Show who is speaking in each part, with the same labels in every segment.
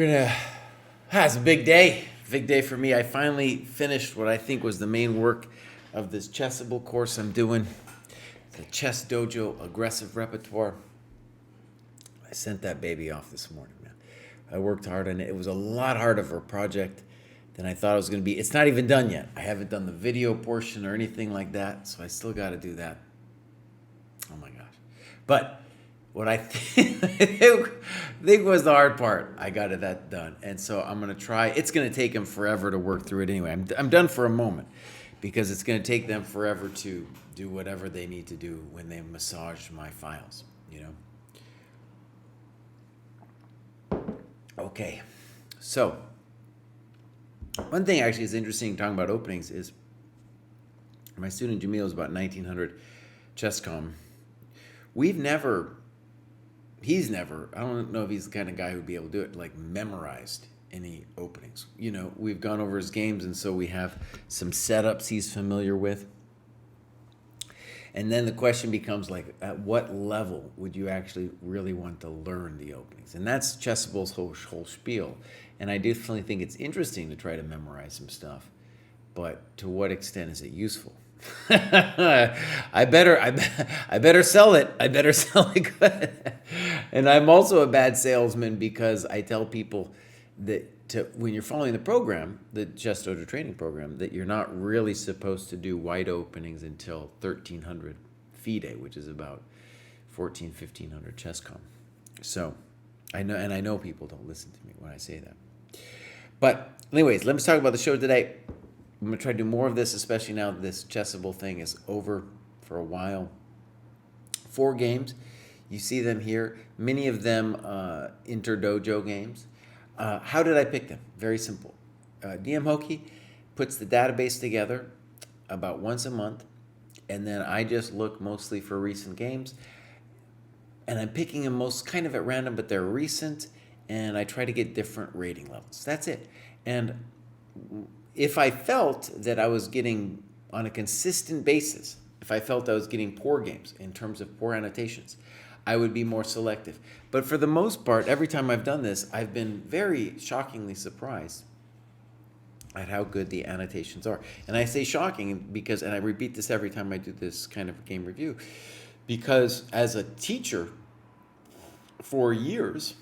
Speaker 1: It's a big day. Big day for me. I finally finished what I think was the main work of this Chessable course I'm doing. The ChessDojo Aggressive Repertoire. I sent that baby off this morning, man. I worked hard on it. It was a lot harder of a project than I thought it was going to be. It's not even done yet. I haven't done the video portion or anything like that, so I still got to do that. Oh my gosh. But what I think was the hard part, I got that done. And so I'm going to try. It's going to take them forever to work through it anyway. I'm done for a moment because it's going to take them forever to do whatever they need to do when they massage my files, you know. Okay, so one thing actually is interesting talking about openings is my student Jamil is about 1900 ChessCom. He's never, I don't know if he's the kind of guy who'd be able to do it, like memorized any openings. You know, we've gone over his games, and so we have some setups he's familiar with. And then the question becomes, like, at what level would you actually really want to learn the openings? And that's Chessable's whole spiel. And I definitely think it's interesting to try to memorize some stuff. But to what extent is it useful? I better sell it. I better sell it good. And I'm also a bad salesman because I tell people that when you're following the program, the ChessDojo training program, that you're not really supposed to do wide openings until 1300 FIDE, which is about 1500 ChessCom. So I know people don't listen to me when I say that. But anyways, let's talk about the show today. I'm going to try to do more of this, especially now that this Chessable thing is over for a while. 4 games. You see them here. Many of them inter-dojo games. How did I pick them? Very simple. DM Hoki puts the database together about once a month, and then I just look mostly for recent games. And I'm picking them most kind of at random, but they're recent, and I try to get different rating levels. That's it. And if I felt that I was getting, on a consistent basis, if I felt I was getting poor games in terms of poor annotations, I would be more selective. But for the most part, every time I've done this, I've been very shockingly surprised at how good the annotations are. And I say shocking because, and I repeat this every time I do this kind of game review, because as a teacher for years,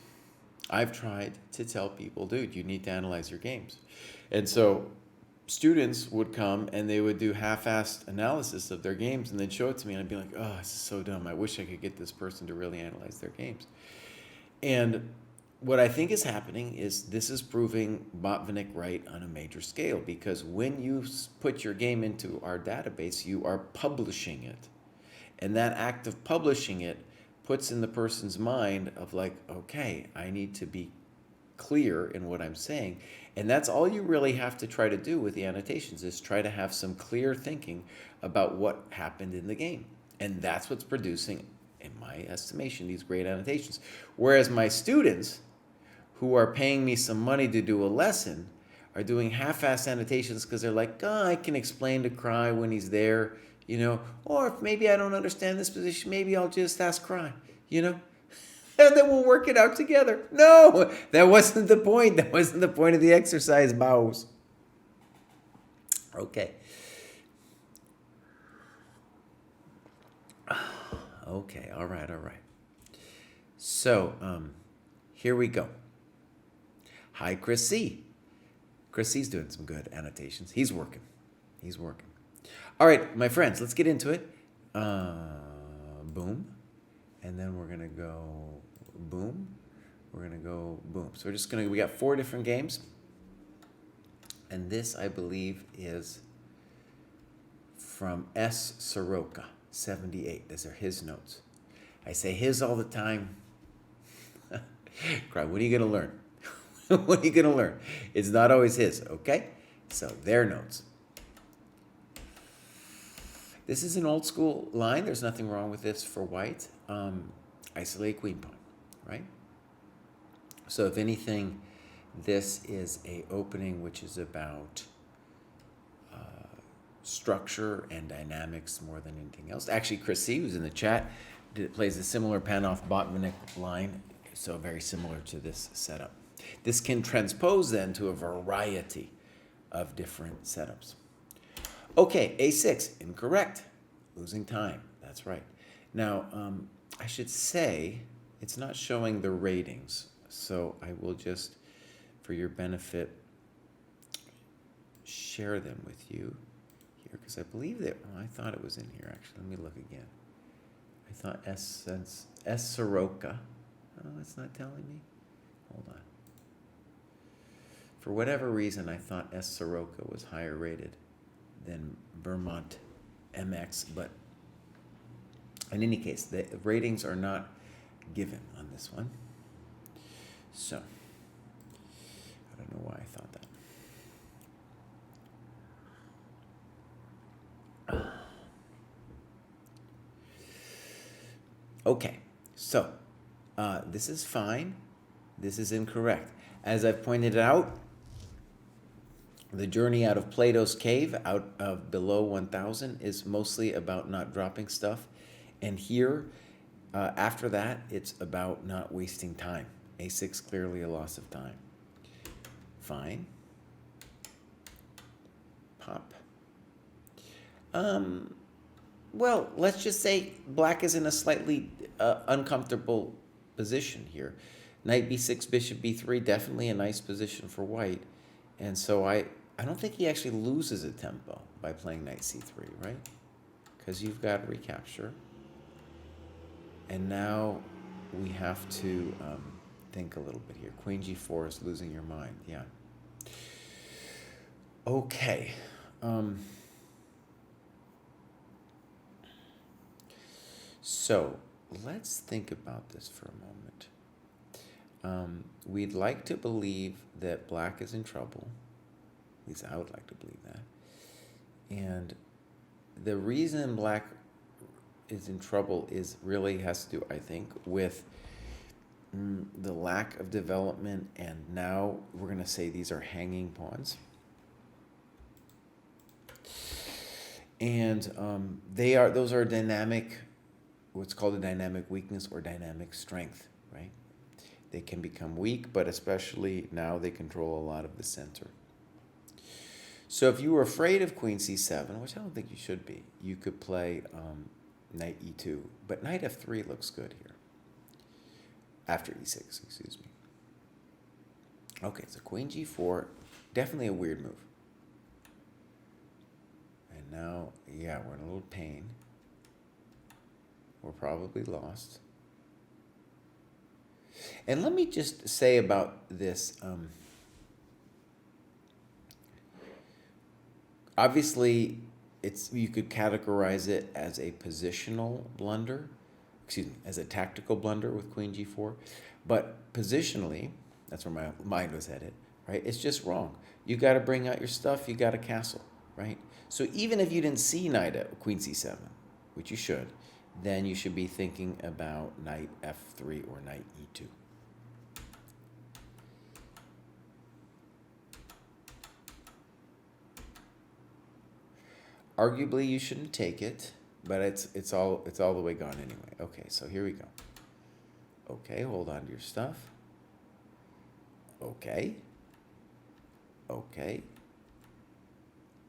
Speaker 1: I've tried to tell people, dude, you need to analyze your games. And so students would come and they would do half-assed analysis of their games and they'd show it to me and I'd be like, oh, this is so dumb. I wish I could get this person to really analyze their games. And what I think is happening is this is proving Botvinnik right on a major scale, because when you put your game into our database, you are publishing it. And that act of publishing it puts in the person's mind of like, okay, I need to be clear in what I'm saying. And that's all you really have to try to do with the annotations, is try to have some clear thinking about what happened in the game. And that's what's producing, in my estimation, these great annotations. Whereas my students, who are paying me some money to do a lesson, are doing half-assed annotations because they're like, oh, I can explain to Kraai when he's there, you know, or if maybe I don't understand this position, maybe I'll just ask Kraai, you know. And then we'll work it out together. No, that wasn't the point. That wasn't the point of the exercise, Baus. Okay. Okay, all right. So, here we go. Hi, Chris C. Chris C's doing some good annotations. He's working. All right, my friends, let's get into it. Boom. And then we're going to go boom. We're going to go boom. So we got 4 different games. And this, I believe, is from S. Soroka, 78. These are his notes. I say his all the time. Kraai, what are you going to learn? What are you going to learn? It's not always his, okay? So their notes. This is an old school line. There's nothing wrong with this for white. Isolate queen pawn, right? So if anything, this is a opening which is about structure and dynamics more than anything else. Actually, Chris C, who's in the chat, plays a similar Panov Botvinnik line, so very similar to this setup. This can transpose then to a variety of different setups. Okay, A6, incorrect. Losing time, that's right. Now, I should say it's not showing the ratings, so I will just, for your benefit, share them with you here, because I believe that, I thought it was in here actually. Let me look again. I thought S Soroka. Oh, it's not telling me. Hold on. For whatever reason, I thought S Soroka was higher rated than Vermont MX, but in any case, the ratings are not given on this one. So, I don't know why I thought that. Okay, so this is fine. This is incorrect. As I've pointed out, the journey out of Plato's cave, out of below 1,000, is mostly about not dropping stuff. And here, after that, it's about not wasting time. A6, clearly a loss of time. Fine. Pop. Well, let's just say black is in a slightly uncomfortable position here. Knight b6, bishop b3, definitely a nice position for white. And so I don't think he actually loses a tempo by playing knight c3, right? Because you've got recapture. And now we have to think a little bit here. Queen g4 is losing your mind, yeah. Okay. So let's think about this for a moment. We'd like to believe that black is in trouble. At least I would like to believe that. And the reason black is in trouble really has to do, I think, with the lack of development, and now we're going to say these are hanging pawns. And those are dynamic, what's called a dynamic weakness or dynamic strength, right? They can become weak, but especially now they control a lot of the center. So if you were afraid of queen c7, which I don't think you should be, you could play knight e2, but knight f3 looks good here. After e6, excuse me. Okay, so queen g4, definitely a weird move. And now, yeah, we're in a little pain. We're probably lost. And let me just say about this, obviously, you could categorize it as a positional blunder, as a tactical blunder with queen g4, but positionally, that's where my mind was headed, right? It's just wrong. You got to bring out your stuff. You got to castle, right? So even if you didn't see knight at queen c7, which you should, then you should be thinking about knight f3 or knight e2. Arguably, you shouldn't take it, but it's all the way gone anyway. Okay, so here we go. Okay, hold on to your stuff. Okay. Okay.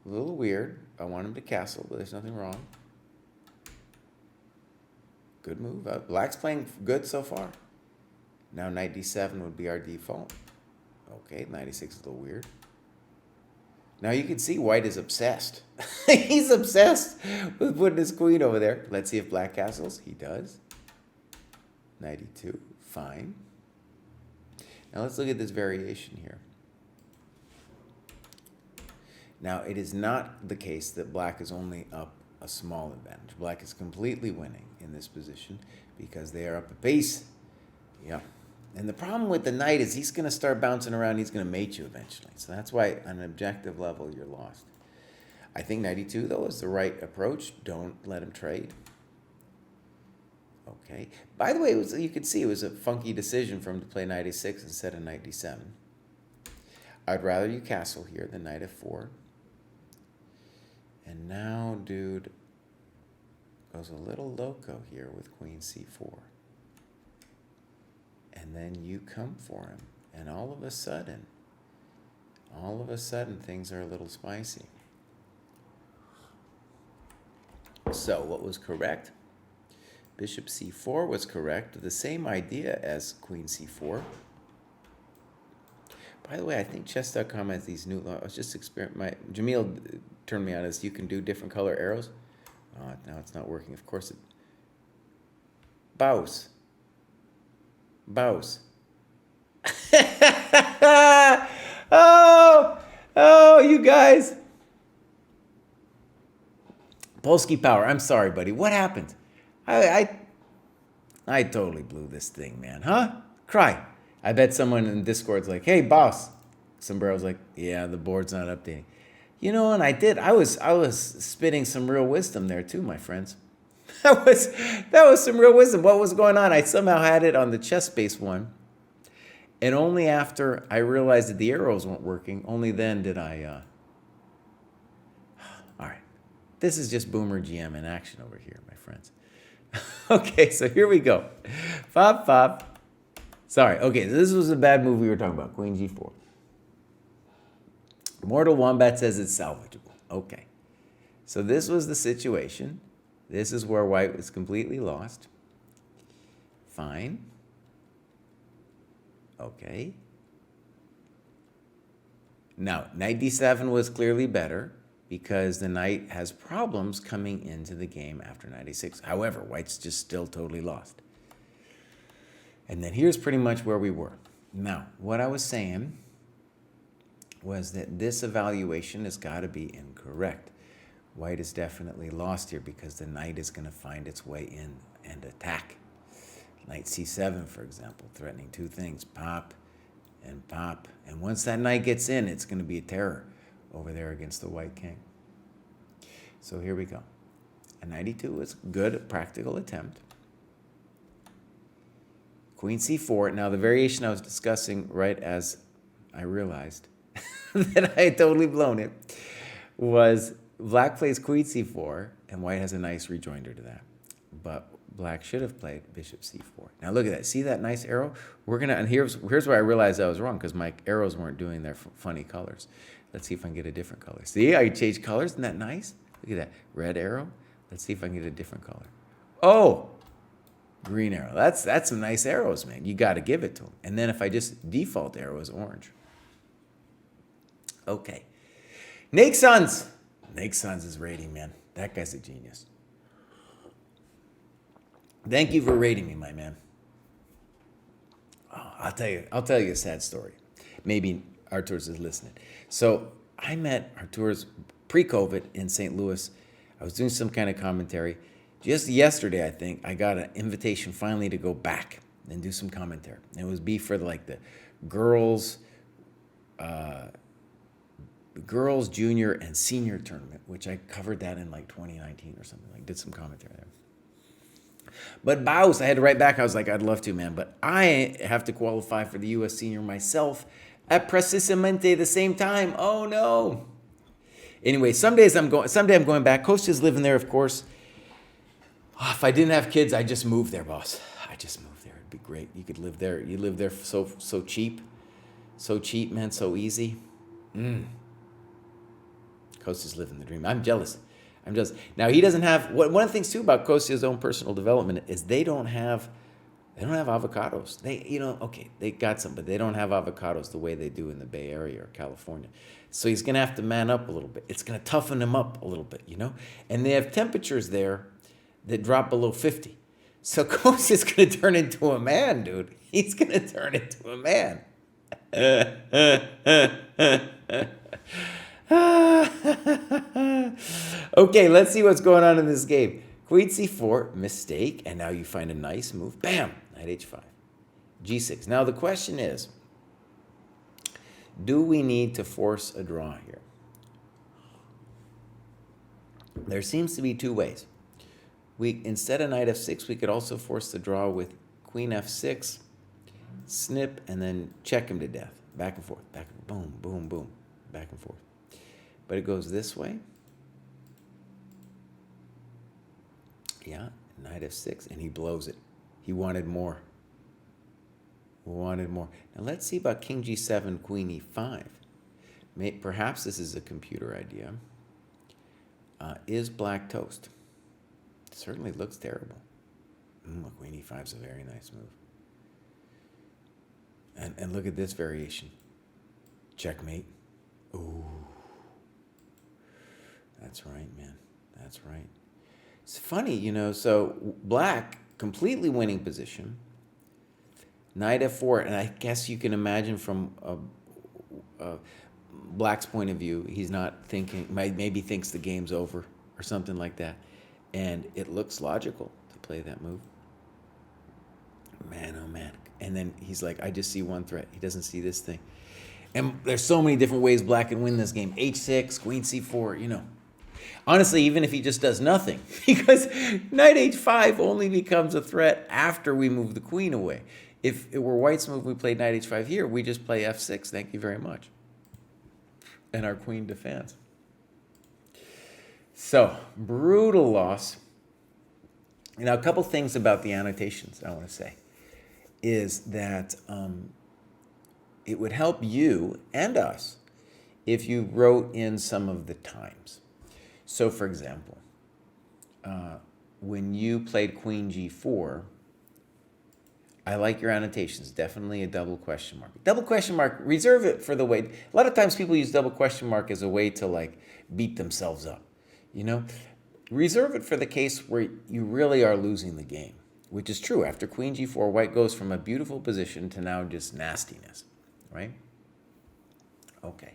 Speaker 1: A little weird. I want him to castle, but there's nothing wrong. Good move. Black's playing good so far. Now knight d7 would be our default. Okay, knight e6 is a little weird. Now you can see white is obsessed. He's obsessed with putting his queen over there. Let's see if black castles. He does. Knight e2, fine. Now let's look at this variation here. Now it is not the case that black is only up a small advantage. Black is completely winning in this position because they are up a piece. Yeah. And the problem with the knight is he's going to start bouncing around. He's going to mate you eventually. So that's why on an objective level, you're lost. I think knight e2, though, is the right approach. Don't let him trade. Okay. By the way, you can see it was a funky decision for him to play knight a6 instead of knight d7. I'd rather you castle here than knight f4. And now, dude goes a little loco here with queen c4. And then you come for him And all of a sudden, things are a little spicy. So what was correct? Bishop c4 was correct. The same idea as queen c4. By the way, I think chess.com has these new, I was just Jamil turned me on as you can do different color arrows. Oh, now it's not working. Of course it. Bows. Oh, you guys. Polsky Power, I'm sorry, buddy. What happened? I totally blew this thing, man. Huh? Cry. I bet someone in Discord's like, hey, boss. Sombrero's like, yeah, the board's not updating. You know, and I did. I was spitting some real wisdom there too, my friends. That was some real wisdom. What was going on? I somehow had it on the chess-based one. And only after I realized that the arrows weren't working, only then did I... All right. This is just Boomer GM in action over here, my friends. Okay, so here we go. Fop. Sorry. Okay, this was a bad move we were talking about. Queen g4. Mortal Wombat says it's salvageable. Okay. So this was the situation. This is where white was completely lost. Fine. Okay. Now, knight d7 was clearly better because the knight has problems coming into the game after knight a6. However, white's just still totally lost. And then here's pretty much where we were. Now, what I was saying was that this evaluation has got to be incorrect. White is definitely lost here because the knight is going to find its way in and attack. Knight c7, for example, threatening two things, pop and pop. And once that knight gets in, it's going to be a terror over there against the white king. So here we go. A knight e2 was a good practical attempt. Queen c4. Now the variation I was discussing right as I realized that I had totally blown it was black plays queen c4 and white has a nice rejoinder to that. But black should have played bishop c4. Now look at that. See that nice arrow? And here's where I realized I was wrong because my arrows weren't doing their funny colors. Let's see if I can get a different color. See, I changed colors. Isn't that nice? Look at that. Red arrow. Let's see if I can get a different color. Oh, green arrow. That's some nice arrows, man. You got to give it to them. And then if I just default arrow is orange. Okay. Nake Sons. Nake Sons is rating, man. That guy's a genius. Thank you for rating me, my man. Oh, I'll tell you a sad story. Maybe Artur's is listening. So I met Artur's pre-COVID in St. Louis. I was doing some kind of commentary. Just yesterday, I think, I got an invitation finally to go back and do some commentary. And it was for like the girls junior and senior tournament, which I covered that in like 2019 or something. Like did some commentary there. But Baus, I had to write back. I was like, I'd love to, man. But I have to qualify for the U.S. Senior myself at precisamente the same time. Oh, no. Anyway, someday I'm going back. Kostya's living there, of course. Oh, if I didn't have kids, I'd just move there, boss. I just move there. It'd be great. You could live there. You live there so cheap. So cheap, man. So easy. Kostya's living the dream. I'm jealous. Now, he doesn't have... One of the things, too, about Kostya's own personal development is they don't have avocados. They got some, but they don't have avocados the way they do in the Bay Area or California. So he's going to have to man up a little bit. It's going to toughen him up a little bit, And they have temperatures there that drop below 50. So Kostya's going to turn into a man, dude. He's going to turn into a man. Okay, let's see what's going on in this game. Queen c4, mistake, and now you find a nice move. Bam! Knight h5. g6. Now the question is, do we need to force a draw here? There seems to be two ways. Instead of knight f6, we could also force the draw with queen f6, snip, and then check him to death. Back and forth, boom, boom, boom, back and forth. But it goes this way. Yeah, knight f6, and he blows it. He wanted more. Wanted more. Now let's see about king g7, queen e5. Perhaps this is a computer idea. Is black toast? It certainly looks terrible. Queen e5 is a very nice move. And look at this variation. Checkmate. Ooh. That's right, man. That's right. It's funny, so black, completely winning position. Knight f4, and I guess you can imagine from black's point of view, he's not thinking, maybe thinks the game's over or something like that. And it looks logical to play that move. Man, oh man. And then he's like, I just see one threat. He doesn't see this thing. And there's so many different ways black can win this game. h6, queen c4, Honestly, even if he just does nothing, because knight h5 only becomes a threat after we move the queen away. If it were white's move, we played knight h5 here, we just play f6, thank you very much. And our queen defends. So, brutal loss. Now, a couple things about the annotations I want to say is that it would help you and us if you wrote in some of the times. So, for example, when you played queen g4, I like your annotations. Definitely a double question mark. Double question mark, reserve it for the way. A lot of times people use double question mark as a way to beat themselves up. Reserve it for the case where you really are losing the game, which is true. After queen g4, white goes from a beautiful position to now just nastiness, right? Okay.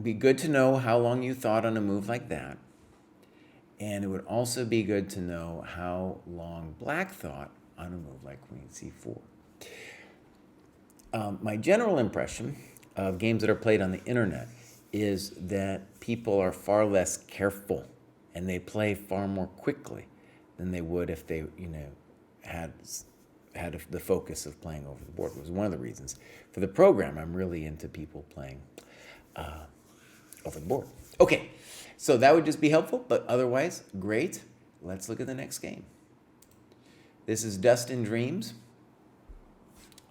Speaker 1: Be good to know how long you thought on a move like that. And it would also be good to know how long black thought on a move like queen c4. My general impression of games that are played on the internet is that people are far less careful and they play far more quickly than they would if they, had the focus of playing over the board. It was one of the reasons. For the program, I'm really into people playing over the board. Okay, so that would just be helpful, but otherwise, great. Let's look at the next game. This is Dustin Dreams,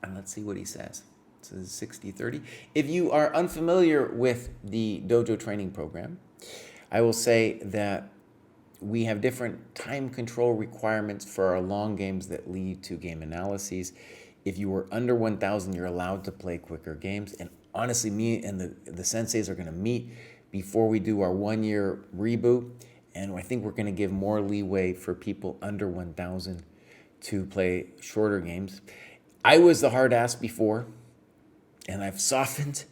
Speaker 1: and let's see what he says. So this is 60-30. If you are unfamiliar with the dojo training program, I will say that we have different time control requirements for our long games that lead to game analyses. If you were under 1,000, you're allowed to play quicker games. And honestly, me and the senseis are going to meet before we do our 1-year reboot. And I think we're going to give more leeway for people under 1,000 to play shorter games. I was the hard ass before, and I've softened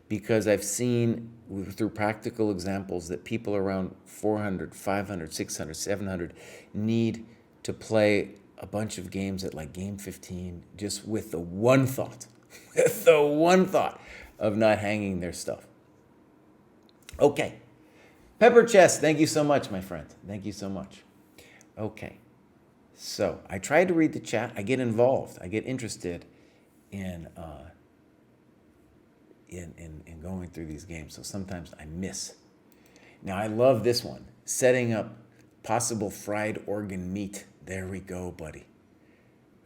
Speaker 1: because I've seen through practical examples that people around 400, 500, 600, 700 need to play a bunch of games at game 15 just with the one thought, of not hanging their stuff. Okay. Pepper Chess, thank you so much, my friend. Thank you so much. Okay. So I tried to read the chat. I get involved. I get interested in going through these games. So sometimes I miss. Now I love this one. Setting up possible fried organ meat. There we go, buddy.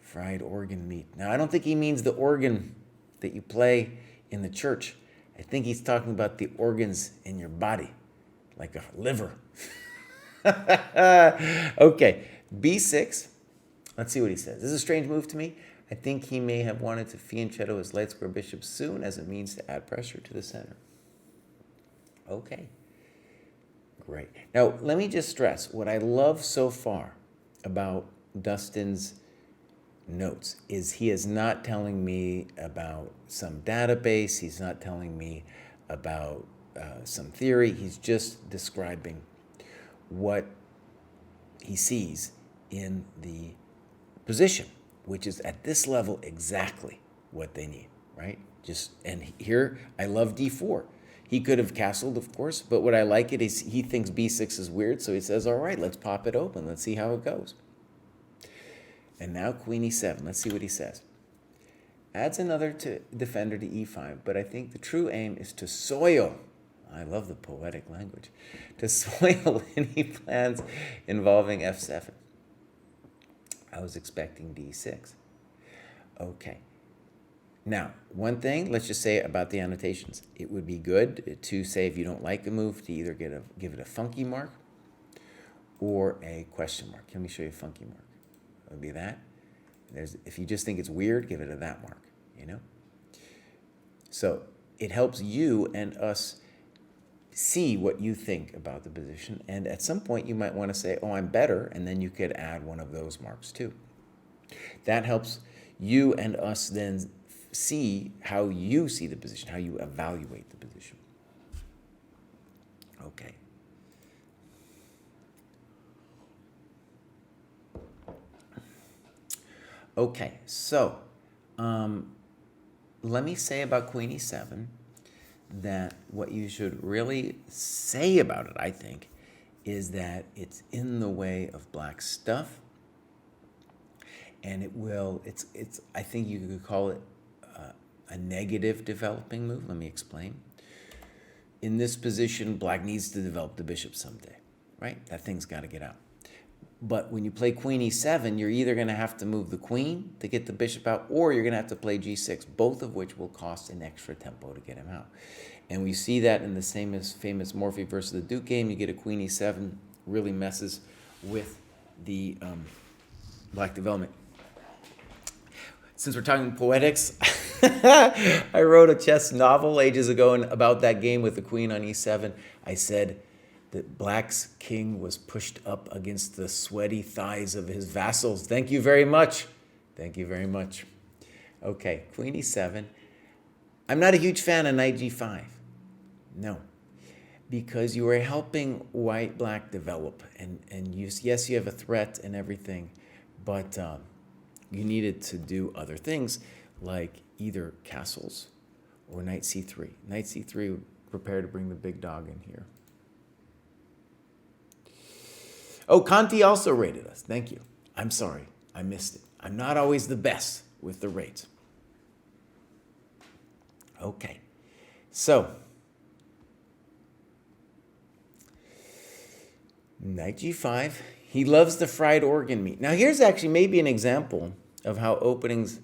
Speaker 1: Fried organ meat. Now I don't think he means the organ that you play in the church. I think he's talking about the organs in your body, like a liver. Okay. B6, let's see what he says. This is a strange move to me. I think he may have wanted to fianchetto his light square bishop soon as a means to add pressure to the center. Okay, great. Now, let me just stress, what I love so far about Dustin's notes is he is not telling me about some database. He's not telling me about some theory. He's just describing what he sees in the position, which is at this level exactly what they need, right? And here I love d4. He could have castled, of course, but what I like it is he thinks b6 is weird, so he says, all right, let's pop it open. Let's see how it goes. And now queen e7. Let's see what he says. Adds another defender to e5, but I think the true aim is to soil. I love the poetic language. To soil any plans involving f7. I was expecting d6. Okay. Now, one thing, let's just say about the annotations. It would be good to say if you don't like a move to either give it a funky mark or a question mark. Let me show you a funky mark. It would be that. If you just think it's weird, give it a that mark, you know? So it helps you and us see what you think about the position. And at some point, you might want to say, oh, I'm better. And then you could add one of those marks too. That helps you and us then see how you see the position, how you evaluate the position. Okay. Okay, so let me say about Queen E7 that what you should really say about it, I think, is that it's in the way of black's stuff, and I think you could call it a negative developing move. Let me explain. In this position, black needs to develop the bishop someday, right? That thing's got to get out. But when you play Queen E7, you're either going to have to move the queen to get the bishop out, or you're going to have to play G6, both of which will cost an extra tempo to get him out. And we see that in the famous Morphy versus the Duke game. You get a Queen E7, really messes with the black development. Since we're talking poetics, I wrote a chess novel ages ago about that game with the queen on E7. I said that black's king was pushed up against the sweaty thighs of his vassals. Thank you very much. Thank you very much. Okay, Queen E7. I'm not a huge fan of Knight G5. No, because you are helping white-black develop. And yes, you have a threat and everything, but you needed to do other things like either castles or Knight C3. Knight C3, prepare to bring the big dog in here. Oh, Conti also rated us. Thank you. I'm sorry. I missed it. I'm not always the best with the rates. Okay. So, Knight G5. He loves the fried organ meat. Now, here's actually maybe an example of how openings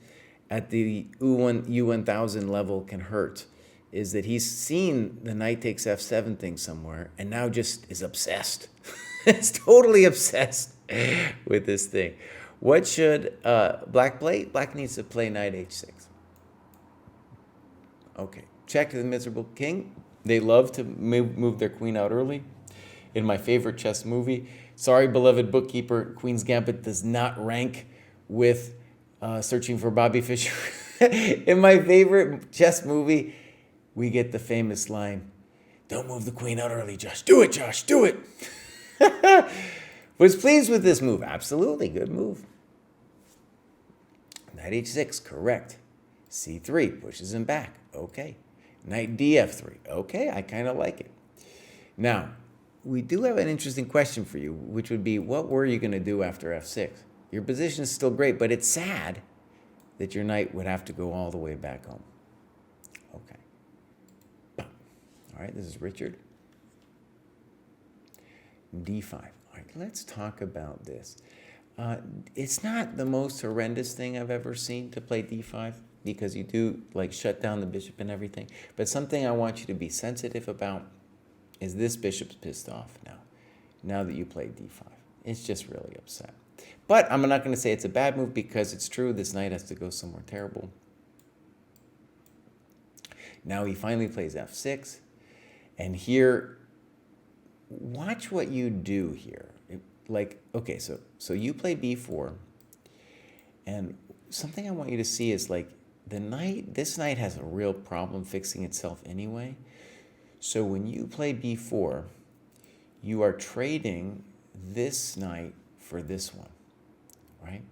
Speaker 1: at the U1000 level can hurt. Is that he's seen the knight takes f7 thing somewhere and now just is obsessed. It's totally obsessed with this thing. What should black play? Black needs to play knight h6. Okay, check the miserable king. They love to move their queen out early. In my favorite chess movie, sorry, beloved bookkeeper, Queen's Gambit does not rank with Searching for Bobby Fischer. In my favorite chess movie, we get the famous line, "Don't move the queen out early, Josh. Do it, Josh, do it." Was pleased with this move. Absolutely, good move. Knight h6, correct. c3, pushes him back. Okay. Knight df3. Okay, I kind of like it. Now, we do have an interesting question for you, which would be, what were you going to do after f6? Your position is still great, but it's sad that your knight would have to go all the way back home. Okay. All right, this is Richard. d5. All right, let's talk about this. It's not the most horrendous thing I've ever seen to play d5 because you do like shut down the bishop and everything. But something I want you to be sensitive about is this bishop's pissed off now that you played d5. It's just really upset. But I'm not going to say it's a bad move because it's true. This knight has to go somewhere terrible. Now he finally plays f6. And here, watch what you do here. Okay, so you play b4. And something I want you to see is like this knight has a real problem fixing itself anyway. So when you play b4, you are trading this knight for this one, right?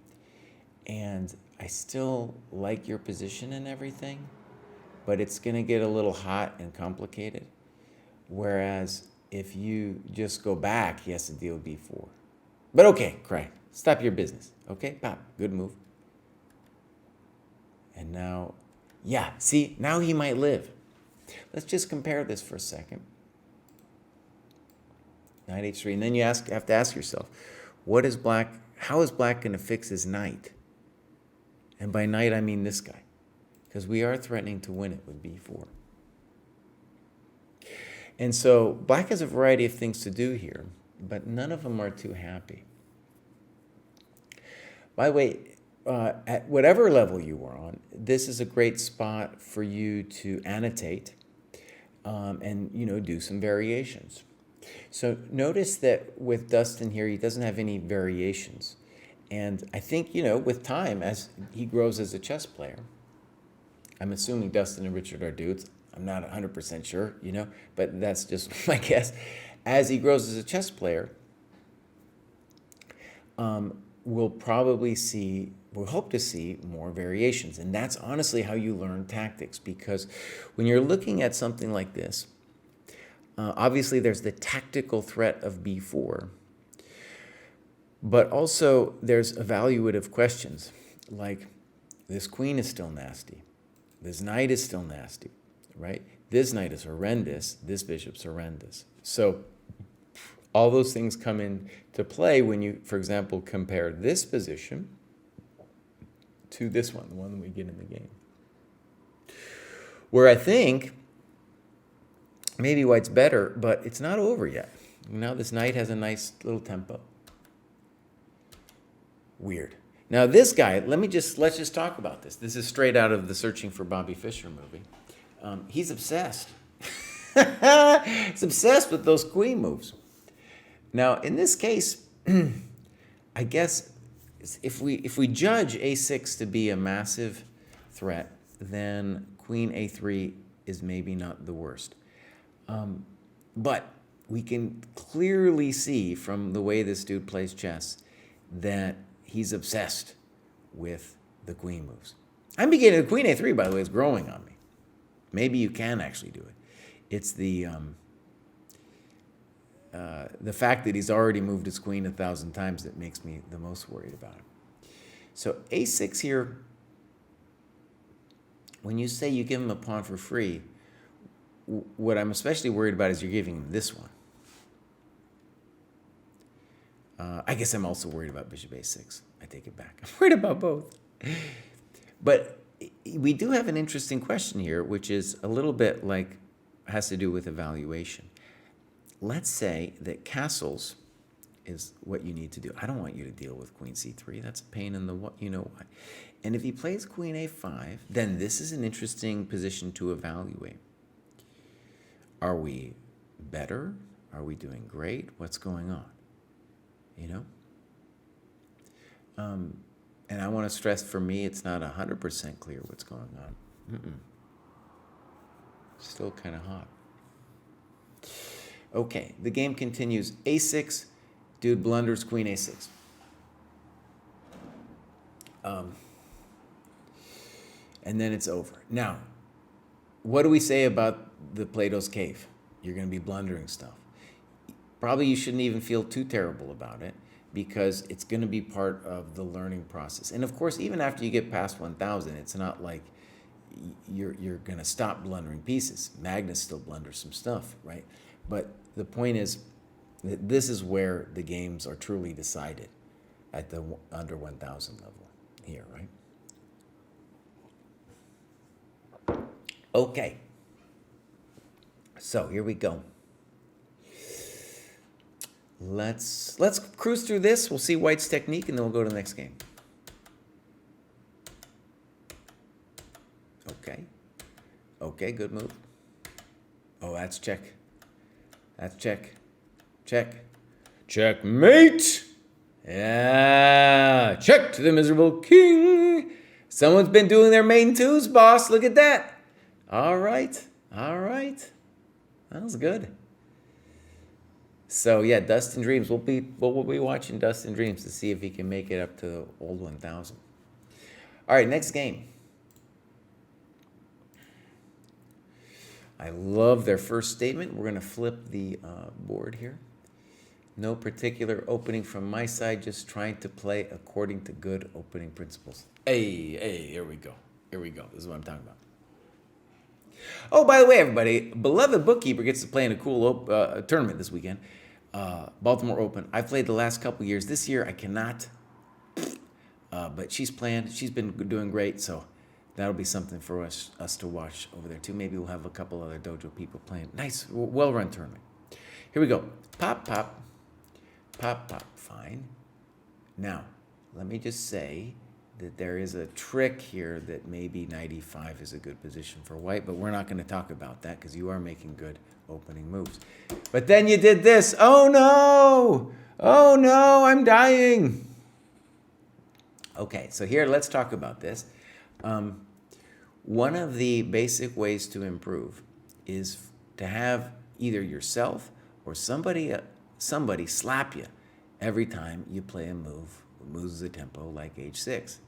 Speaker 1: And I still like your position and everything, but it's going to get a little hot and complicated. Whereas if you just go back, he has to deal with b4. But okay, Kraai, stop your business. Okay, pop, good move. And now, yeah, see, now he might live. Let's just compare this for a second. Knight h3, and then you have to ask yourself, how is black going to fix his knight? And by knight, I mean this guy, because we are threatening to win it with b4. And so black has a variety of things to do here, but none of them are too happy. By the way, at whatever level you are on, this is a great spot for you to annotate and, do some variations. So notice that with Dustin here, he doesn't have any variations. And I think, with time, as he grows as a chess player, I'm assuming Dustin and Richard are dudes. I'm not 100% sure, but that's just my guess. As he grows as a chess player, we'll hope to see more variations. And that's honestly how you learn tactics, because when you're looking at something like this, obviously there's the tactical threat of b4, but also there's evaluative questions like, this queen is still nasty, this knight is still nasty, right? This knight is horrendous, this bishop's horrendous. So all those things come into play when you, for example, compare this position to this one, the one that we get in the game. Where I think maybe white's better, but it's not over yet. Now this knight has a nice little tempo. Weird. Now this guy, let's just talk about this. This is straight out of the Searching for Bobby Fischer movie. He's obsessed. He's obsessed with those queen moves. Now, in this case, I guess if we judge a6 to be a massive threat, then queen a3 is maybe not the worst. But we can clearly see from the way this dude plays chess that he's obsessed with the queen moves. I'm beginning, the queen a3, by the way, is growing on me. Maybe you can actually do it. It's the fact that he's already moved his queen 1,000 times that makes me the most worried about him. So a6 here, when you say you give him a pawn for free, what I'm especially worried about is you're giving him this one. I guess I'm also worried about bishop a6. I take it back. I'm worried about both. But we do have an interesting question here, which is a little bit like, has to do with evaluation. Let's say that castles is what you need to do. I don't want you to deal with queen c3. That's a pain in the what, you know why. And if he plays queen a5, then this is an interesting position to evaluate. Are we better? Are we doing great? What's going on? And I want to stress, for me, it's not 100% clear what's going on. Still kind of hot. Okay, the game continues. a6, dude blunders queen a6. And then it's over. Now, what do we say about the Plato's Cave? You're going to be blundering stuff. Probably you shouldn't even feel too terrible about it, because it's going to be part of the learning process. And of course, even after you get past 1,000, it's not like you're going to stop blundering pieces. Magnus still blunders some stuff, right? But the point is that this is where the games are truly decided, at the under 1,000 level here, right? Okay. So here we go. Let's cruise through this. We'll see white's technique, and then we'll go to the next game. Okay, good move. Oh, that's check. That's check. Check. Checkmate! Yeah, check to the miserable king. Someone's been doing their main twos, boss. Look at that. All right. That was good. So yeah, Dustin Dreams. We'll be watching Dustin Dreams to see if he can make it up to the old 1,000. All right, next game. I love their first statement. We're going to flip the board here. No particular opening from my side, just trying to play according to good opening principles. Hey, here we go. This is what I'm talking about. Oh, by the way, everybody, beloved bookkeeper gets to play in a cool tournament this weekend. Baltimore Open. I've played the last couple years. This year, I cannot But she's been doing great, so that'll be something for us to watch over there too. Maybe we'll have a couple other dojo people playing. Nice, well-run tournament. Here we go. Pop, pop, pop, pop. Fine. Now, let me just say that there is a trick here that maybe knight e5 is a good position for white, but we're not going to talk about that because you are making good opening moves. But then you did this. Oh no! Oh no, I'm dying. Okay, so here, let's talk about this. One of the basic ways to improve is to have either yourself or somebody slap you every time you play a move, moves the tempo like h6.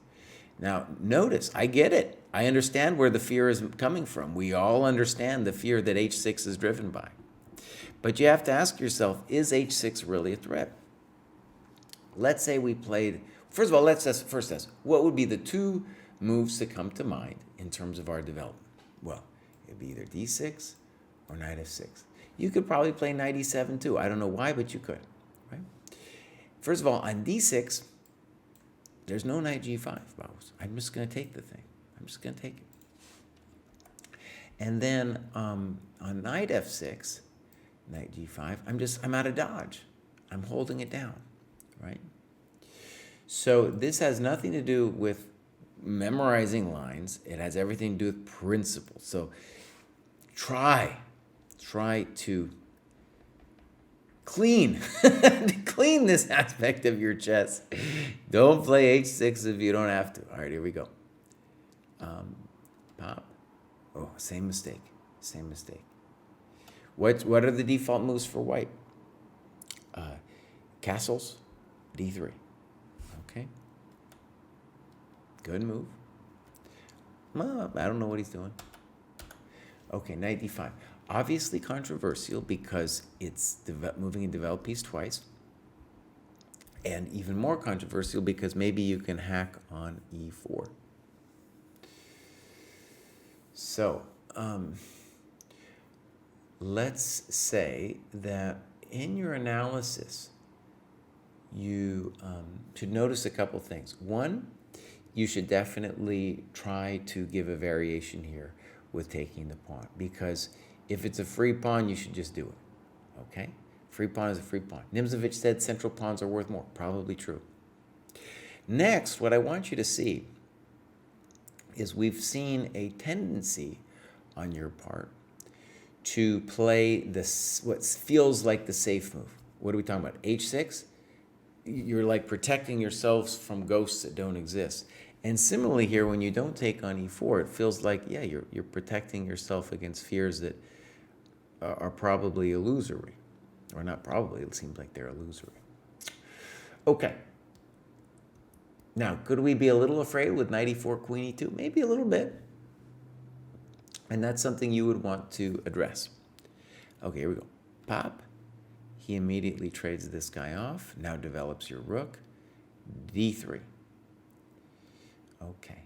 Speaker 1: Now, notice, I get it. I understand where the fear is coming from. We all understand the fear that h6 is driven by. But you have to ask yourself, is h6 really a threat? Let's say we played, first of all, let's first ask, what would be the two moves that come to mind in terms of our development? Well, it'd be either d6 or knight f6. You could probably play knight e7 too. I don't know why, but you could, right? First of all, on d6, there's no knight g5, Bows. I'm just going to take the thing. I'm just going to take it. And then on knight f6, knight g5, I'm out of dodge. I'm holding it down, right? So this has nothing to do with memorizing lines. It has everything to do with principles. So try to clean this aspect of your chess. Don't play h6 if you don't have to. All right, here we go. Pop. Oh, same mistake. What are the default moves for white? Castles, d3. Okay. Good move. Well, I don't know what he's doing. Okay, knight d5. Obviously controversial because it's moving a developed piece twice. And even more controversial because maybe you can hack on e4. So, let's say that in your analysis, you should notice a couple things. One, you should definitely try to give a variation here with taking the pawn, because if it's a free pawn, you should just do it, okay? Free pawn is a free pawn. Nimzovich said central pawns are worth more. Probably true. Next, what I want you to see is we've seen a tendency on your part to play this, what feels like the safe move. What are we talking about? h6? You're like protecting yourselves from ghosts that don't exist. And similarly here, when you don't take on e4, it feels like, yeah, you're protecting yourself against fears that are probably illusory. Or not probably, it seems like they're illusory. Okay. Now, could we be a little afraid with knight e4, queen e2? Maybe a little bit. And that's something you would want to address. Okay, here we go. Pop. He immediately trades this guy off. Now develops your rook. d3. Okay.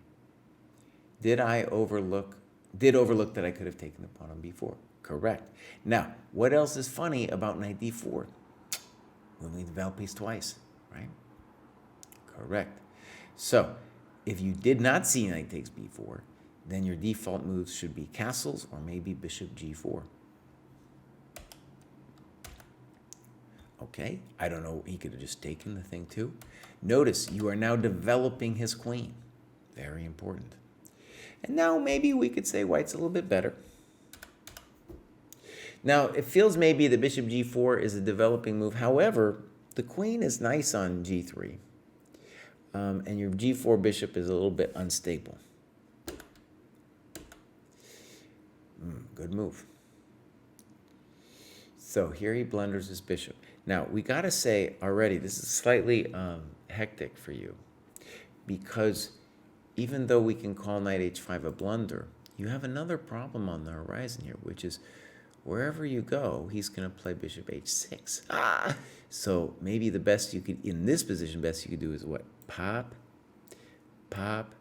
Speaker 1: Did overlook that I could have taken the pawn on b4? Correct. Now, what else is funny about knight d4? Moving the developed piece twice, right? Correct. So, if you did not see knight takes b4, then your default moves should be castles or maybe bishop g4. Okay, I don't know, he could have just taken the thing too. Notice, you are now developing his queen. Very important. And now maybe we could say white's a little bit better. Now, it feels maybe the bishop g4 is a developing move. However, the queen is nice on g3. And your g4 bishop is a little bit unstable. Good move. So here he blunders his bishop. Now, we got to say already, this is slightly hectic for you, because even though we can call knight h5 a blunder, you have another problem on the horizon here, which is wherever you go, he's going to play bishop h6. So maybe the best you could, in this position, best you could do is what? Pop, pop,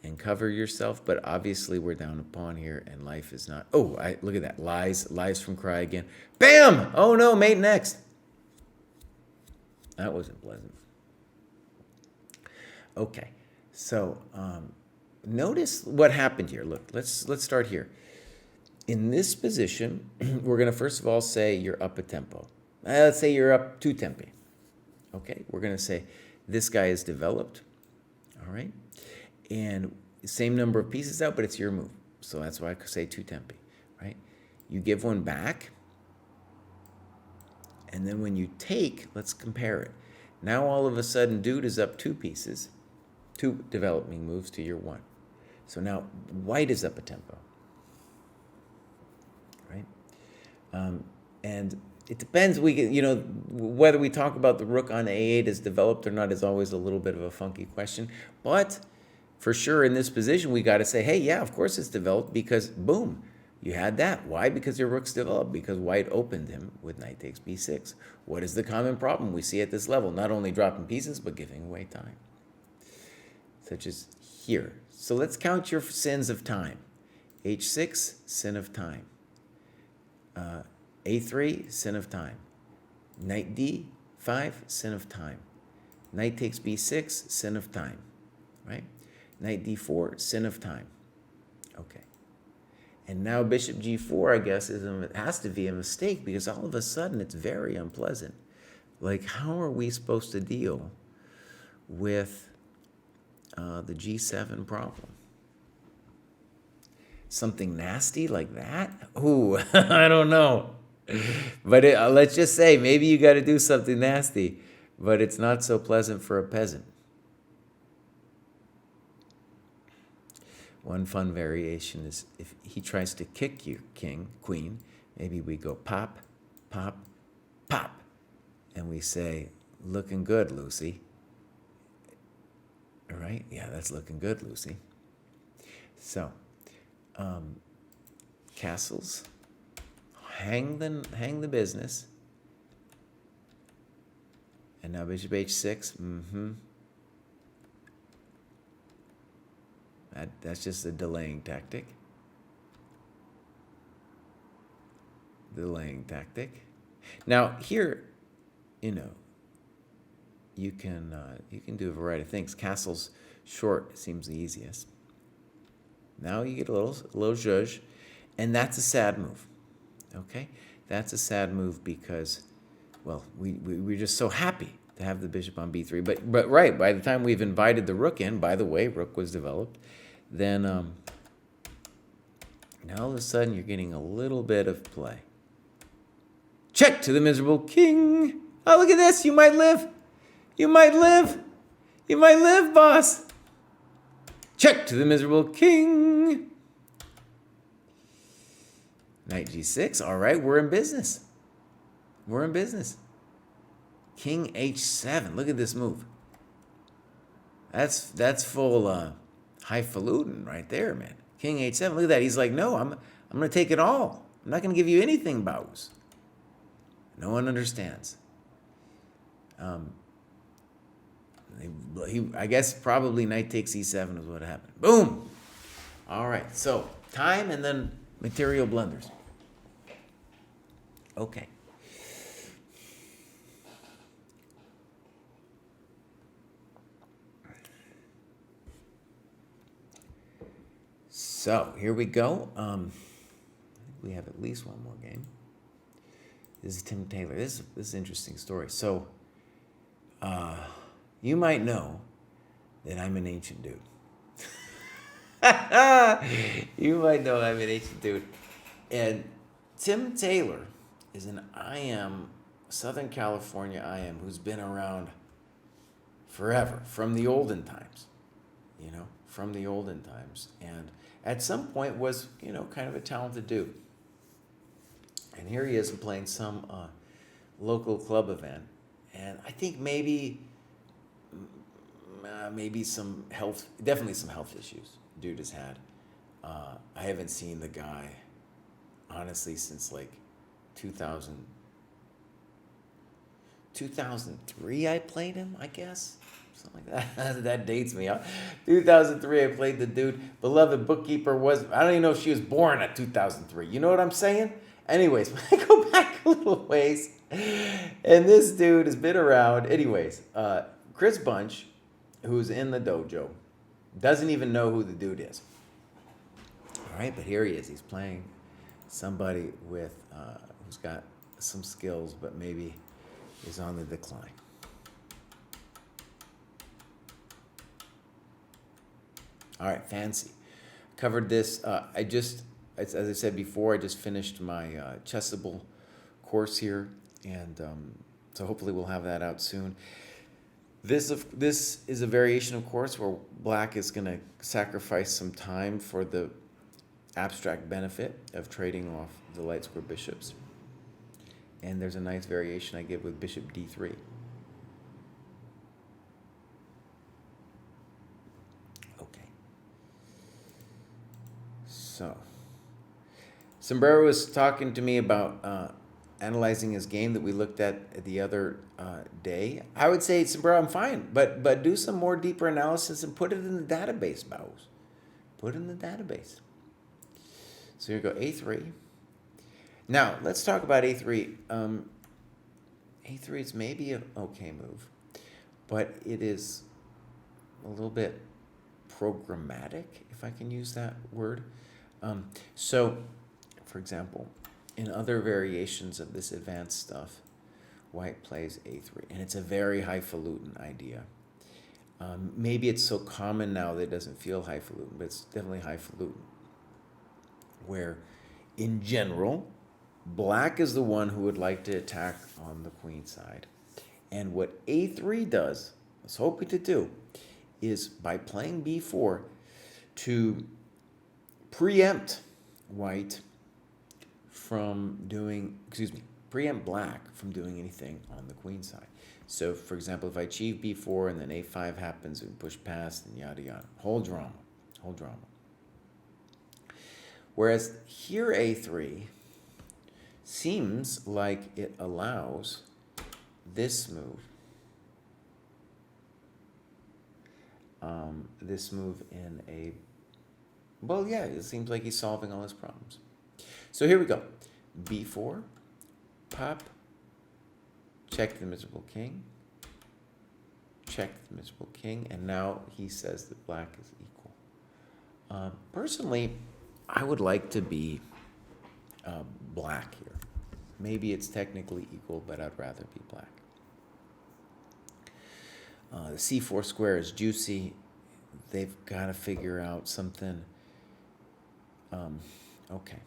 Speaker 1: and cover yourself. But obviously we're down a pawn here, and life is not. Oh, look at that. Lies from Kraai again. Bam! Oh no, mate next. That wasn't pleasant. Okay. So notice what happened here. Look, let's start here. In this position, we're going to first of all say you're up a tempo. Let's say you're up 2 tempi. Okay, we're going to say this guy is developed. All right, and same number of pieces out, but it's your move. So that's why I say 2 tempi, right? You give one back, and then when you take, let's compare it. Now all of a sudden, dude is up 2 pieces, 2 developing moves to your 1. So now white is up a tempo, right? And it depends. Whether we talk about the rook on A8 is developed or not is always a little bit of a funky question. But for sure, in this position, we got to say, hey, yeah, of course it's developed because, boom, you had that. Why? Because your rook's developed, because white opened him with knight takes b6. What is the common problem we see at this level? Not only dropping pieces, but giving away time, such as here. So let's count your sins of time. h6, sin of time. a3, sin of time. Knight d5, sin of time. Knight takes b6, sin of time, right? Knight d4, sin of time. Okay. And now bishop g4, I guess, has to be a mistake because all of a sudden it's very unpleasant. Like, how are we supposed to deal with the g7 problem? Something nasty like that? Ooh, I don't know. But let's just say maybe you got to do something nasty, but it's not so pleasant for a peasant. One fun variation is if he tries to kick you, king, queen, maybe we go pop, pop, pop, and we say, looking good, Lucy. All right? Yeah, that's looking good, Lucy. So, castles, hang the business. And now bishop h6, That's just a delaying tactic. Delaying tactic. Now here, you can do a variety of things. Castles short seems the easiest. Now you get a little zhuzh, and that's a sad move. Okay, that's a sad move because, well, we're just so happy to have the bishop on b3. But right, by the time we've invited the rook in, by the way, rook was developed, then now all of a sudden you're getting a little bit of play. Check to the miserable king. Oh, look at this. You might live. You might live. You might live, boss. Check to the miserable king. Knight g6. All right, we're in business. We're in business. King h7. Look at this move. That's full highfalutin right there, man. King h7. Look at that. He's like, no, I'm going to take it all. I'm not going to give you anything, Baus. No one understands. I guess probably knight takes e7 is what happened. Boom. All right. So time and then material blunders. Okay. So here we go. We have at least one more game. This is Tim Taylor. This is an interesting story. So you might know that I'm an ancient dude. You might know I'm an ancient dude. And Tim Taylor is an IM, Southern California IM, who's been around forever, from the olden times, from the olden times. And at some point was, kind of a talented dude. And here he is playing some local club event. And I think maybe definitely some health issues dude has had. I haven't seen the guy, honestly, since like 2003 I played him, I guess. Something like that. That dates me. 2003 I played the dude. Beloved bookkeeper I don't even know if she was born at 2003. You know what I'm saying? Anyways, I go back a little ways. And this dude has been around. Anyways, Chris Bunch, who's in the dojo, Doesn't even know who the dude is. All right, but here he is. He's playing somebody with who's got some skills, but maybe is on the decline. All right, fancy. Covered this. As I said before, I just finished my Chessable course here, and so hopefully we'll have that out soon. This is a variation, of course, where black is going to sacrifice some time for the abstract benefit of trading off the light square bishops. And there's a nice variation I give with bishop d3. Okay. So, Sombrero was talking to me about analyzing his game that we looked at the other day. I would say, Sombrero, I'm fine, but do some more deeper analysis and put it in the database, Baus. Put it in the database. So here we go, a3. Now, let's talk about a3. A3 is maybe an okay move, but it is a little bit programmatic, if I can use that word. So, for example, in other variations of this advanced stuff, white plays a3, and it's a very highfalutin idea. Maybe it's so common now that it doesn't feel highfalutin, but it's definitely highfalutin, where in general, black is the one who would like to attack on the queen side. And what a3 does, was hoping to do, is by playing b4 to preempt white from doing, preempt black from doing anything on the queen side. So, for example, if I achieve b4 and then a5 happens and push past and yada yada, whole drama. Whereas here a3 seems like it allows this move. This move in a, well, yeah, it seems like he's solving all his problems. So here we go. b4, pop, check the miserable king, check the miserable king, and now he says that black is equal. Personally, I would like to be black here. Maybe it's technically equal, but I'd rather be black. The c4 square is juicy. They've got to figure out something. Okay.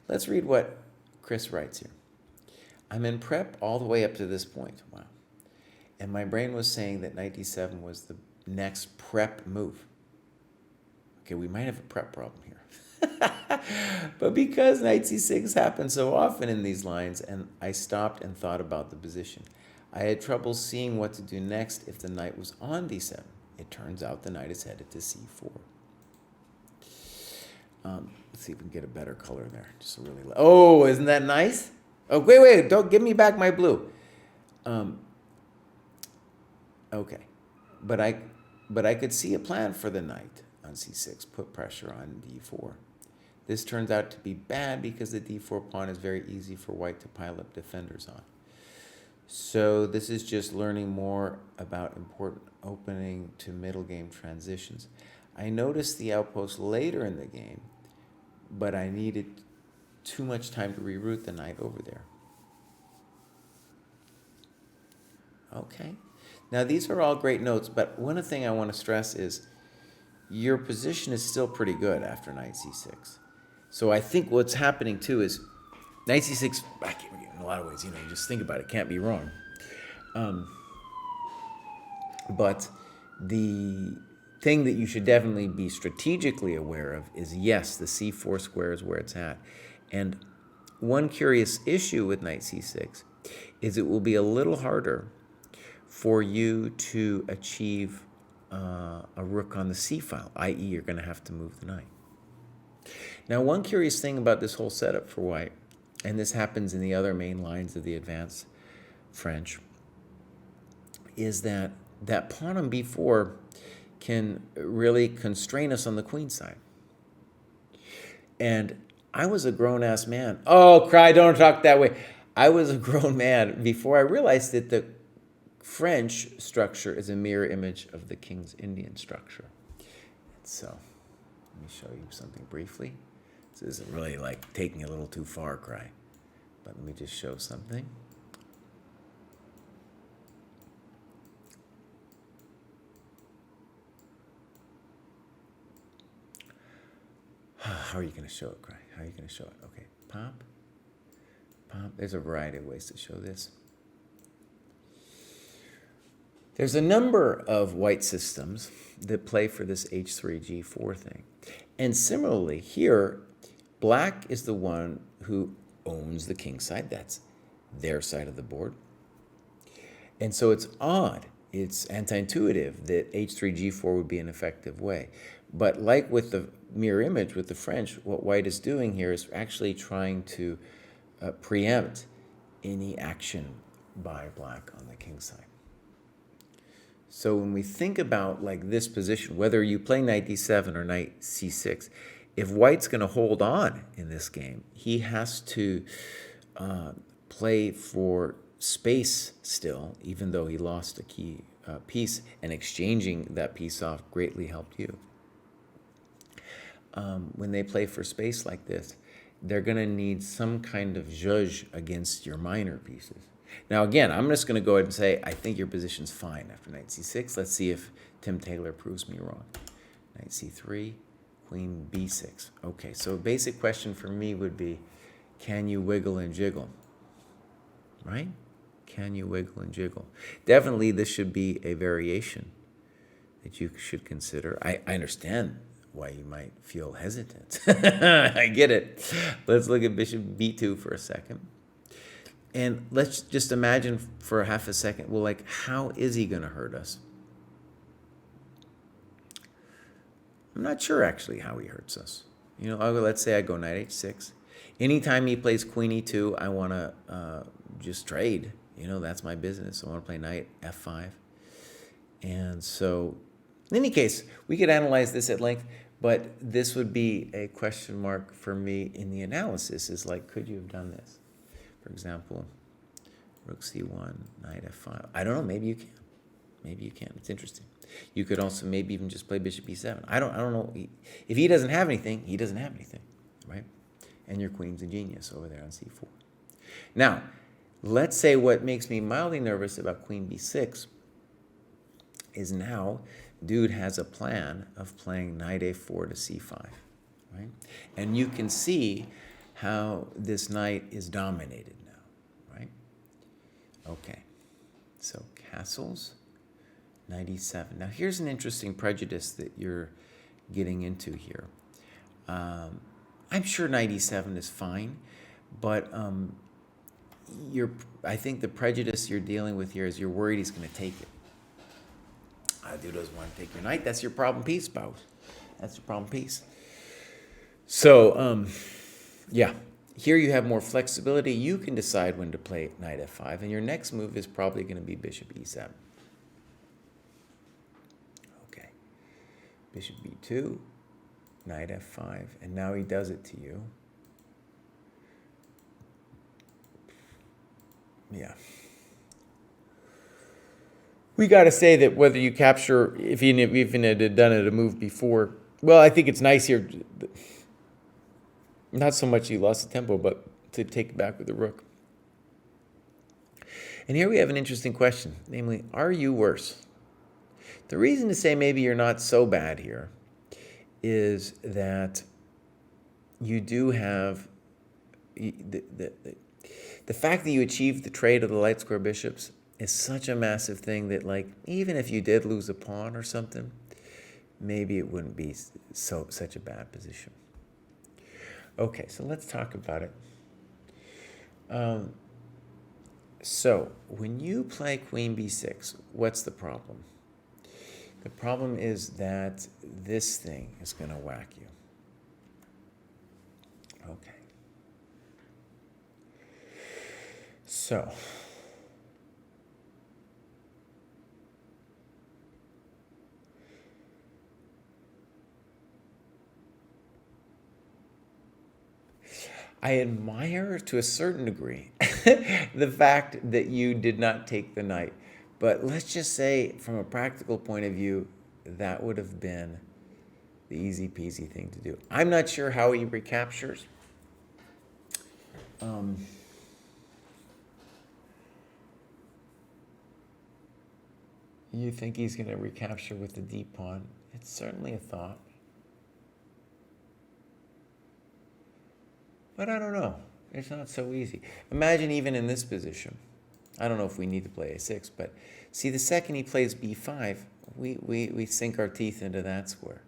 Speaker 1: Let's read what Chris writes here. I'm in prep all the way up to this point. Wow. And my brain was saying that knight d7 was the next prep move. Okay, we might have a prep problem here. But because knight c6 happens so often in these lines, and I stopped and thought about the position, I had trouble seeing what to do next if the knight was on d7. It turns out the knight is headed to c4. Let's see if we can get a better color there. Just a really oh, isn't that nice? Oh, wait, don't give me back my blue. Okay, but I could see a plan for the knight on c6. Put pressure on d4. This turns out to be bad because the d4 pawn is very easy for white to pile up defenders on. So this is just learning more about important opening to middle game transitions. I noticed the outpost later in the game, but I needed too much time to reroute the knight over there. Okay. Now these are all great notes, but one thing I want to stress is your position is still pretty good after knight c6. So I think what's happening too is knight c6, in a lot of ways, you just think about it, can't be wrong. But the thing that you should definitely be strategically aware of is, yes, the c4 square is where it's at. And one curious issue with knight c6 is it will be a little harder for you to achieve a rook on the c file, i.e. you're going to have to move the knight. Now, one curious thing about this whole setup for white, and this happens in the other main lines of the advanced French, is that pawn on b4 can really constrain us on the queen side. And I was a grown-ass man. Oh, Kraai, don't talk that way. I was a grown man before I realized that the French structure is a mirror image of the king's Indian structure. So let me show you something briefly. This is really like taking a little too far, Kraai. But let me just show something. How are you going to show it, Kraai? How are you going to show it? Okay, pop, pop. There's a variety of ways to show this. There's a number of white systems that play for this h3, g4 thing. And similarly, here, black is the one who owns the king side. That's their side of the board. And so it's odd, it's anti-intuitive that h3, g4 would be an effective way. But like with the mirror image with the French, what white is doing here is actually trying to preempt any action by black on the king side. So when we think about like this position, whether you play knight d7 or knight c6, if white's going to hold on in this game, he has to play for space still, even though he lost a key piece, and exchanging that piece off greatly helped you. When they play for space like this, they're going to need some kind of zhuzh against your minor pieces. Now, again, I'm just going to go ahead and say, I think your position's fine after knight c6. Let's see if Tim Taylor proves me wrong. Knight c3, queen b6. Okay, so a basic question for me would be, can you wiggle and jiggle? Right? Can you wiggle and jiggle? Definitely, this should be a variation that you should consider. I understand why you might feel hesitant. I get it. Let's look at bishop b2 for a second. And let's just imagine for half a second, well, like, how is he going to hurt us? I'm not sure, actually, how he hurts us. You know, let's say I go knight h6. Anytime he plays queen e2, I want to just trade. You know, that's my business. I want to play knight f5. And so, in any case, we could analyze this at length, but this would be a question mark for me in the analysis, is like, could you have done this? For example, rook c1, knight f5. I don't know, maybe you can. Maybe you can. It's interesting. You could also maybe even just play bishop e7. I don't know. If he doesn't have anything, he doesn't have anything, right? And your queen's a genius over there on c4. Now, let's say what makes me mildly nervous about queen b6 is now dude has a plan of playing knight a4 to c5, right? And you can see how this knight is dominated now, right? Okay, so castles, knight e7. Now here's an interesting prejudice that you're getting into here. I'm sure knight e7 is fine, but I think the prejudice you're dealing with here is you're worried he's going to take it. Dude doesn't want to take your knight. That's your problem piece, spouse. That's your problem piece. So, yeah, here you have more flexibility. You can decide when to play knight f5, and your next move is probably going to be bishop e7. Okay, bishop b2, knight f5, and now he does it to you. Yeah. We got to say that whether you capture, if you even had done it a move before, well, I think it's nice here. Not so much you lost the tempo, but to take it back with the rook. And here we have an interesting question, namely, are you worse? The reason to say maybe you're not so bad here is that you do have the fact that you achieved the trade of the light square bishops is such a massive thing that, like, even if you did lose a pawn or something, maybe it wouldn't be such a bad position. Okay, so let's talk about it. So when you play queen b6, what's the problem? The problem is that this thing is going to whack you. Okay. So I admire, to a certain degree, the fact that you did not take the knight. But let's just say, from a practical point of view, that would have been the easy peasy thing to do. I'm not sure how he recaptures. You think he's going to recapture with the deep pawn? It's certainly a thought. But I don't know. It's not so easy. Imagine even in this position. I don't know if we need to play a6, but see, the second he plays b5, we sink our teeth into that square.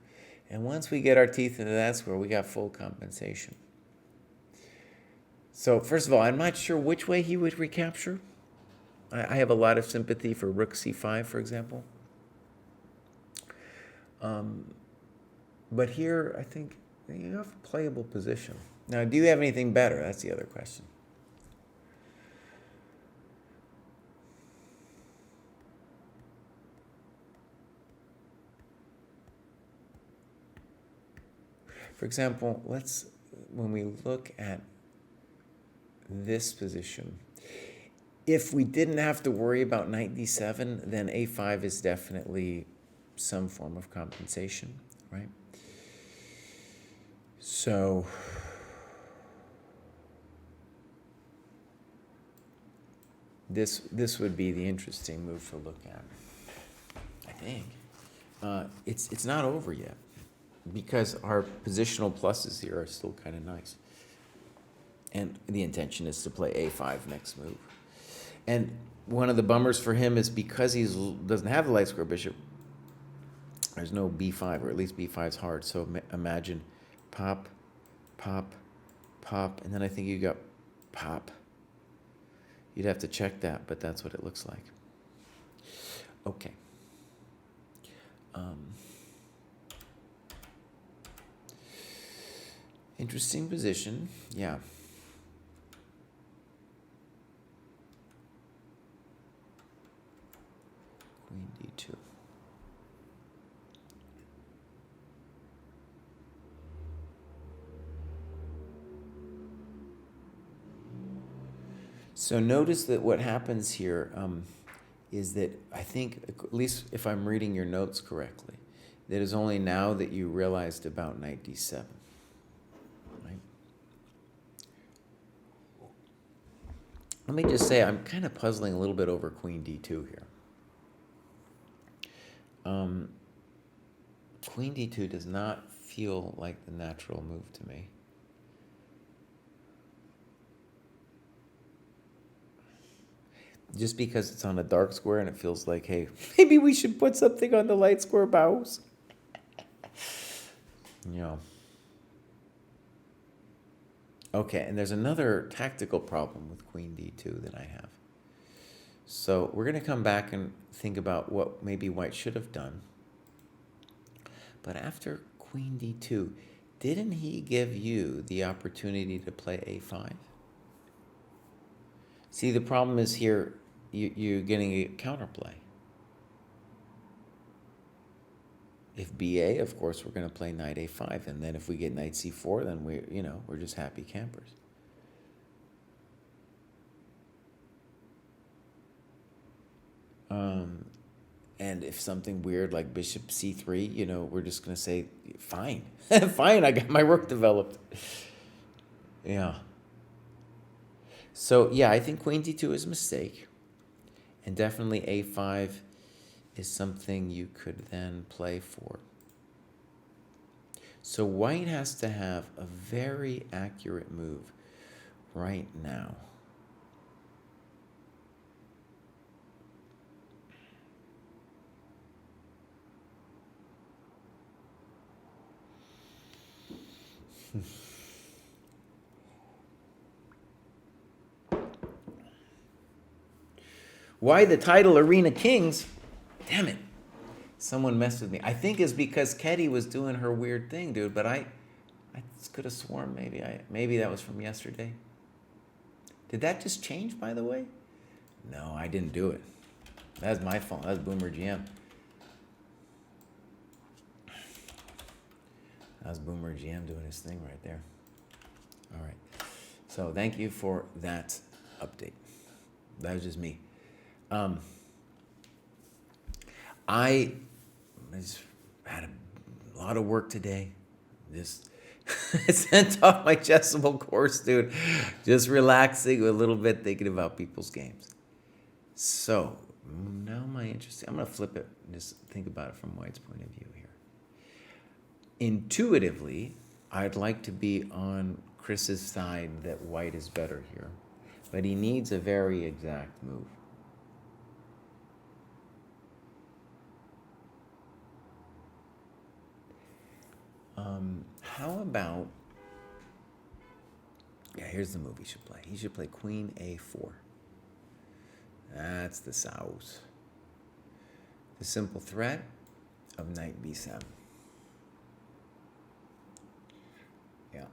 Speaker 1: And once we get our teeth into that square, we got full compensation. So first of all, I'm not sure which way he would recapture. I have a lot of sympathy for rook c5, for example. But here, I think you have a playable position. Now, do you have anything better? That's the other question. For example, when we look at this position, if we didn't have to worry about knight d7, then a5 is definitely some form of compensation, right? So this would be the interesting move to look at, I think. It's not over yet, because our positional pluses here are still kind of nice. And the intention is to play a5 next move. And one of the bummers for him is because he doesn't have the light square bishop, there's no b5, or at least b5 is hard. So imagine pop, pop, pop, and then I think you got pop. You'd have to check that, but that's what it looks like. Okay. Interesting position, yeah. Queen d2. So notice that what happens here is that I think, at least if I'm reading your notes correctly, that it's only now that you realized about knight d7. Right? Let me just say, I'm kind of puzzling a little bit over queen d2 here. Queen d2 does not feel like the natural move to me. Just because it's on a dark square and it feels like, hey, maybe we should put something on the light square bows. Okay, and there's another tactical problem with queen d2 that I have. So we're going to come back and think about what maybe white should have done. But after queen d2, didn't he give you the opportunity to play a5? See, the problem is here, you're getting a counterplay. If ba, of course, we're going to play knight a5, and then if we get knight c4, then we're just happy campers. And if something weird like bishop c3, we're just going to say, fine, fine, I got my rook developed. Yeah. So, yeah, I think queen d2 is a mistake. And definitely a5 is something you could then play for. So white has to have a very accurate move right now. Why the title Arena Kings? Damn it. Someone messed with me. I think it's because Ketty was doing her weird thing, dude, but I could have sworn maybe that was from yesterday. Did that just change, by the way? No, I didn't do it. That's my fault. That's Boomer GM. That's Boomer GM doing his thing right there. All right. So thank you for that update. That was just me. I just had a lot of work today. Just sent off my Chessable course, dude. Just relaxing a little bit, thinking about people's games. So now my interest, I'm going to flip it and just think about it from White's point of view here. Intuitively, I'd like to be on Chris's side that White is better here, but he needs a very exact move. How about, here's the move he should play. He should play Queen A4. That's the South. The simple threat of Knight B7. Yeah.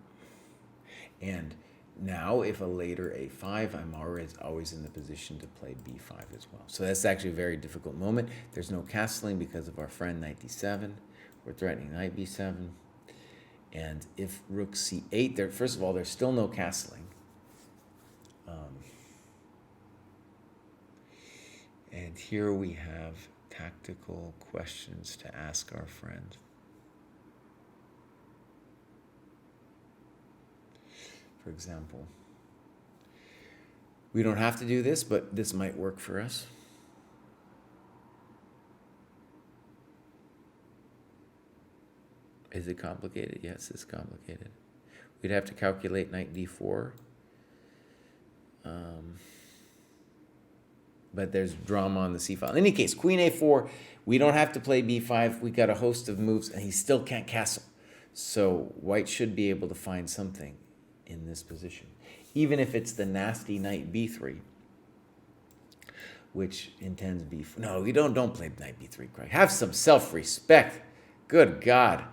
Speaker 1: And now if a later A5, I'm always in the position to play B5 as well. So that's actually a very difficult moment. There's no castling because of our friend Knight D7. We're threatening Knight B7. And if Rook C8, first of all, there's still no castling. And here we have tactical questions to ask our friend. For example, we don't have to do this, but this might work for us. Is it complicated? Yes, it's complicated. We'd have to calculate Knight D4. But there's drama on the C file. In any case, Queen A4, we don't have to play B5. We got a host of moves, and he still can't castle. So White should be able to find something in this position, even if it's the nasty Knight B3, which intends B4. No, you don't play Knight B3, Kraai. Have some self-respect. Good God.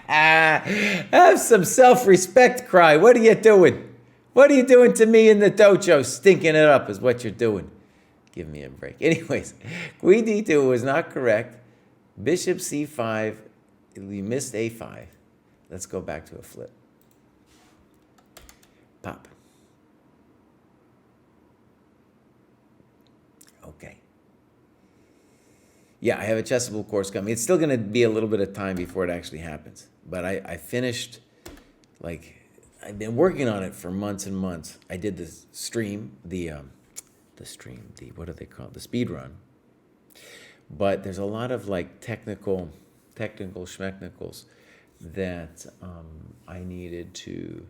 Speaker 1: Have some self-respect, Kraai. What are you doing? What are you doing to me in the dojo? Stinking it up is what you're doing. Give me a break. Anyways, Queen D2 was not correct. Bishop C5. We missed A5. Let's go back to a flip. Pop. Okay. Yeah, I have a Chessable course coming. It's still going to be a little bit of time before it actually happens. But I finished, I've been working on it for months and months. I did the stream, what do they call it? The speed run. But there's a lot of technical schmecknicals that I needed to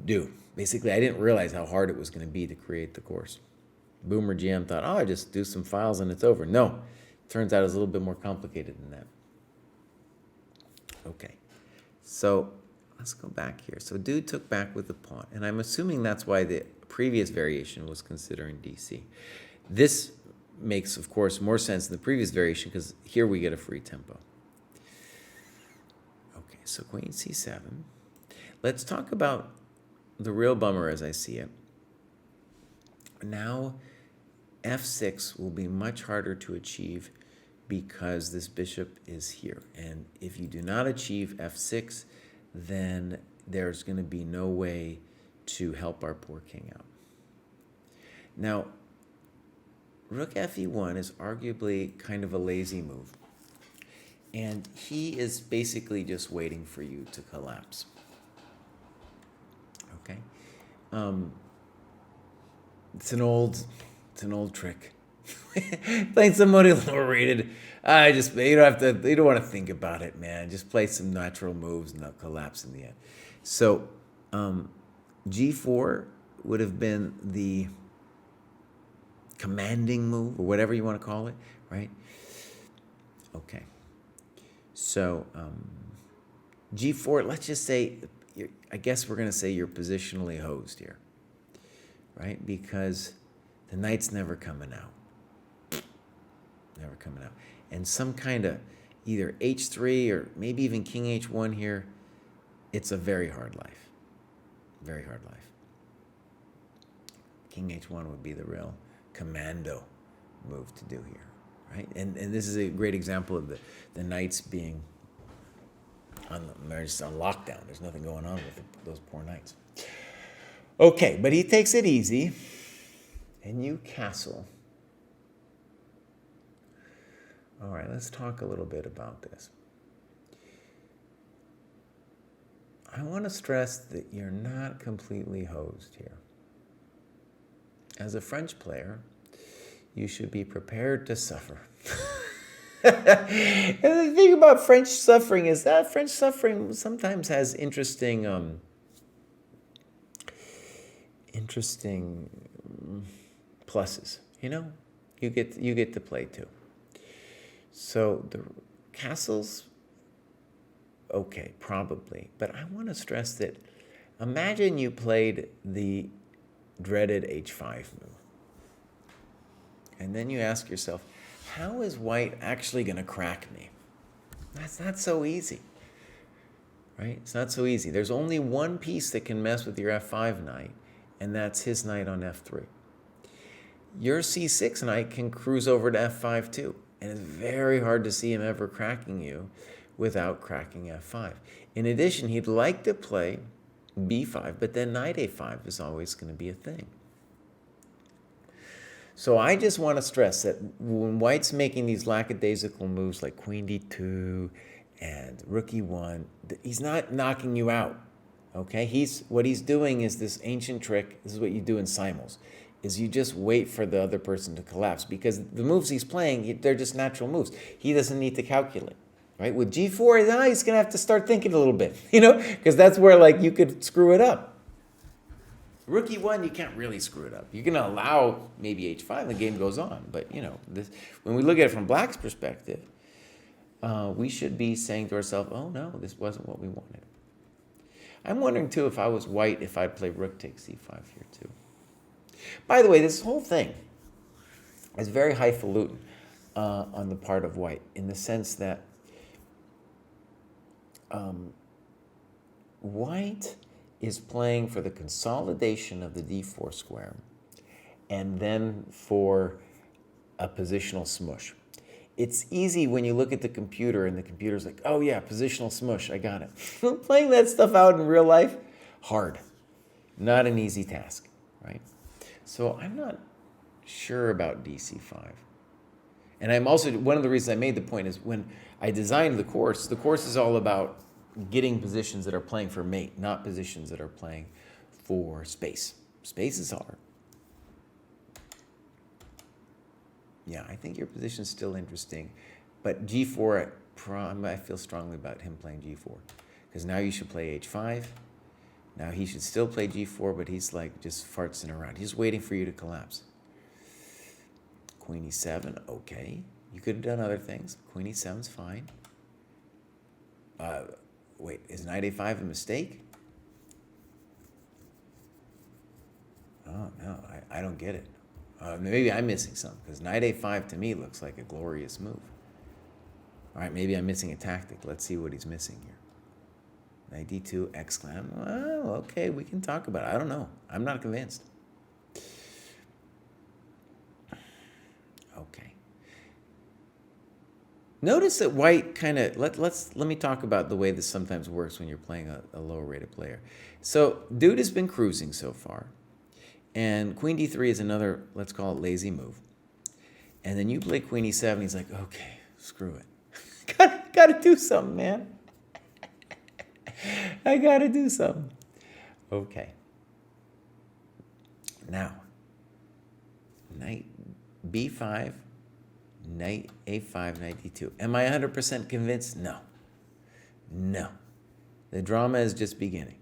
Speaker 1: do. Basically, I didn't realize how hard it was going to be to create the course. Boomer GM thought, I just do some files and it's over. No, turns out it's a little bit more complicated than that. Okay, so let's go back here. So dude took back with the pawn, and I'm assuming that's why the previous variation was considering DC. This makes, of course, more sense than the previous variation because here we get a free tempo. Okay, so Queen C7. Let's talk about the real bummer as I see it. Now, F6 will be much harder to achieve because this bishop is here. And if you do not achieve F6, then there's going to be no way to help our poor king out. Now, Rook Fe1 is arguably kind of a lazy move. And he is basically just waiting for you to collapse. Okay? It's an old trick. Playing somebody lower rated. You don't want to think about it, man. Just play some natural moves and they'll collapse in the end. So G4 would have been the commanding move, or whatever you want to call it, right? Okay. So G4, let's just say, I guess we're going to say you're positionally hosed here, right? Because the knight's never coming out. Never coming out. And some kind of either H3 or maybe even King H1 here, it's a very hard life. Very hard life. King H1 would be the real commando move to do here, right? And this is a great example of the knights being on lockdown. There's nothing going on with those poor knights. Okay, but he takes it easy, and you castle. All right, let's talk a little bit about this. I want to stress that you're not completely hosed here. As a French player, you should be prepared to suffer. And the thing about French suffering is that French suffering sometimes has interesting pluses. You know, you get to play too. So the castles, okay, probably, but I want to stress that. Imagine you played the dreaded h5 move, and then you ask yourself, how is white actually going to crack me? That's not so easy, right? It's not so easy. There's only one piece that can mess with your f5 knight, and that's his knight on f3. Your c6 knight can cruise over to f5 too, and it's very hard to see him ever cracking you without cracking f5. In addition, he'd like to play b5, but then knight a5 is always going to be a thing. So I just want to stress that when white's making these lackadaisical moves like queen d2 and rook e1, he's not knocking you out, okay? What he's doing is this ancient trick. This is what you do in simuls, is you just wait for the other person to collapse, because the moves he's playing, they're just natural moves. He doesn't need to calculate, right? With g4, now he's going to have to start thinking a little bit, you know, because that's where, like, you could screw it up. Rook e1, you can't really screw it up. You're going to allow maybe h5, and the game goes on. But, you know, when we look at it from black's perspective, we should be saying to ourselves, oh, no, this wasn't what we wanted. I'm wondering, too, if I was white, if I'd play rook takes c5 here, too. By the way, this whole thing is very highfalutin on the part of white, in the sense that white is playing for the consolidation of the d4 square, and then for a positional smush. It's easy when you look at the computer and the computer's like, oh yeah, positional smush, I got it. Playing that stuff out in real life, hard. Not an easy task, right? So I'm not sure about dc5. And I'm also, one of the reasons I made the point is when I designed the course is all about getting positions that are playing for mate, not positions that are playing for space. Space is hard. Yeah, I think your position's still interesting, but g4, I feel strongly about him playing g4, because now you should play h5. Now he should still play g4, but he's like just fartsing around. He's waiting for you to collapse. Queen e7, okay. You could have done other things. Queen e7's fine. Wait, is knight a5 a mistake? Oh, no, I don't get it. Maybe I'm missing something, because knight a5 to me looks like a glorious move. All right, maybe I'm missing a tactic. Let's see what he's missing here. Knight d2, exclam. Well, okay, we can talk about it. I don't know. I'm not convinced. Okay. Notice that white kind of, let me talk about the way this sometimes works when you're playing a lower rated player. So dude has been cruising so far, and queen d3 is another, let's call it lazy move. And then you play queen e7, he's like, okay, screw it. gotta do something, man. I gotta do something. Okay. Now, knight b5, knight a5, knight d2. Am I 100% convinced? No. No. The drama is just beginning,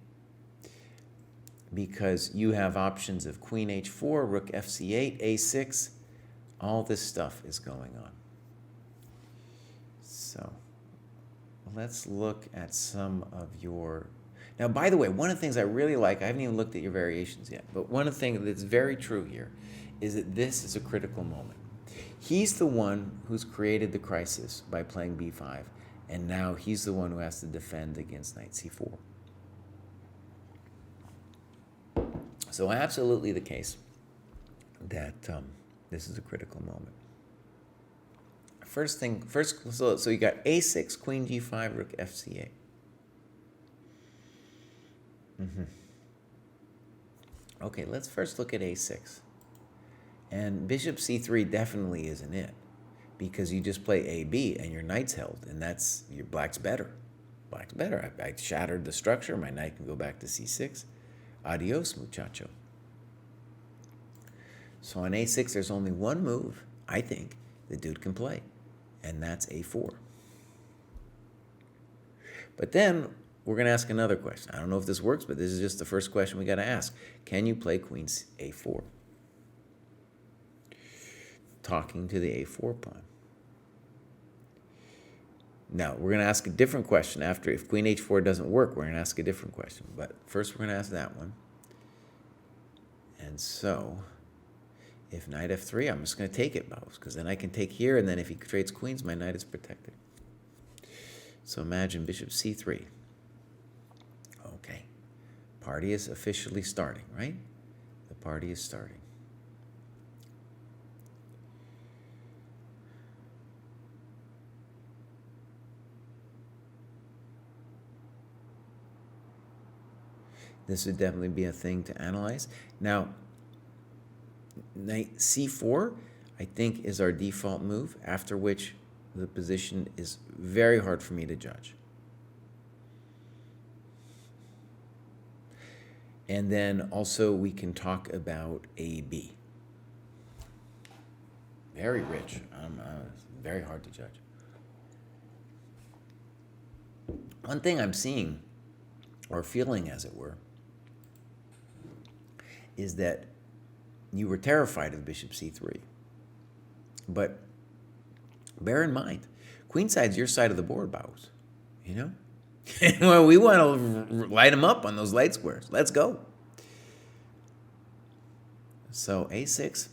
Speaker 1: because you have options of queen h4, rook fc8, a6. All this stuff is going on. So let's look at some of your... Now, by the way, one of the things I really like, I haven't even looked at your variations yet, but one of the things that's very true here is that this is a critical moment. He's the one who's created the crisis by playing b5, and now he's the one who has to defend against knight c4. So absolutely the case that this is a critical moment. So you got a6, queen g5, rook fc8. Okay, let's first look at a6. And bishop c3 definitely isn't it. because you just play A-B and your knight's held, and that's your black's better. Black's better. I shattered the structure. My knight can go back to C6. Adios, muchacho. So on A6, there's only one move, I think, the dude can play, and that's A4. But then we're going to ask another question. I don't know if this works, but this is just the first question we got to ask. Can you play queen A4? Talking to the A4 pawn. Now, we're going to ask a different question after. If queen H4 doesn't work, we're going to ask a different question. But first, we're going to ask that one. And so, if knight F3, I'm just going to take it, Baus, because then I can take here, and then if he trades queens, my knight is protected. So imagine bishop C3. Okay. Party is officially starting, right? The party is starting. This would definitely be a thing to analyze. Now, knight C4, I think, is our default move, after which the position is very hard for me to judge. And then also we can talk about AB. Very rich. Very hard to judge. One thing I'm seeing, or feeling as it were, is that you were terrified of bishop C3. But bear in mind, queenside's your side of the board, Baus. You know? Well, we want to light them up on those light squares. Let's go. So A6,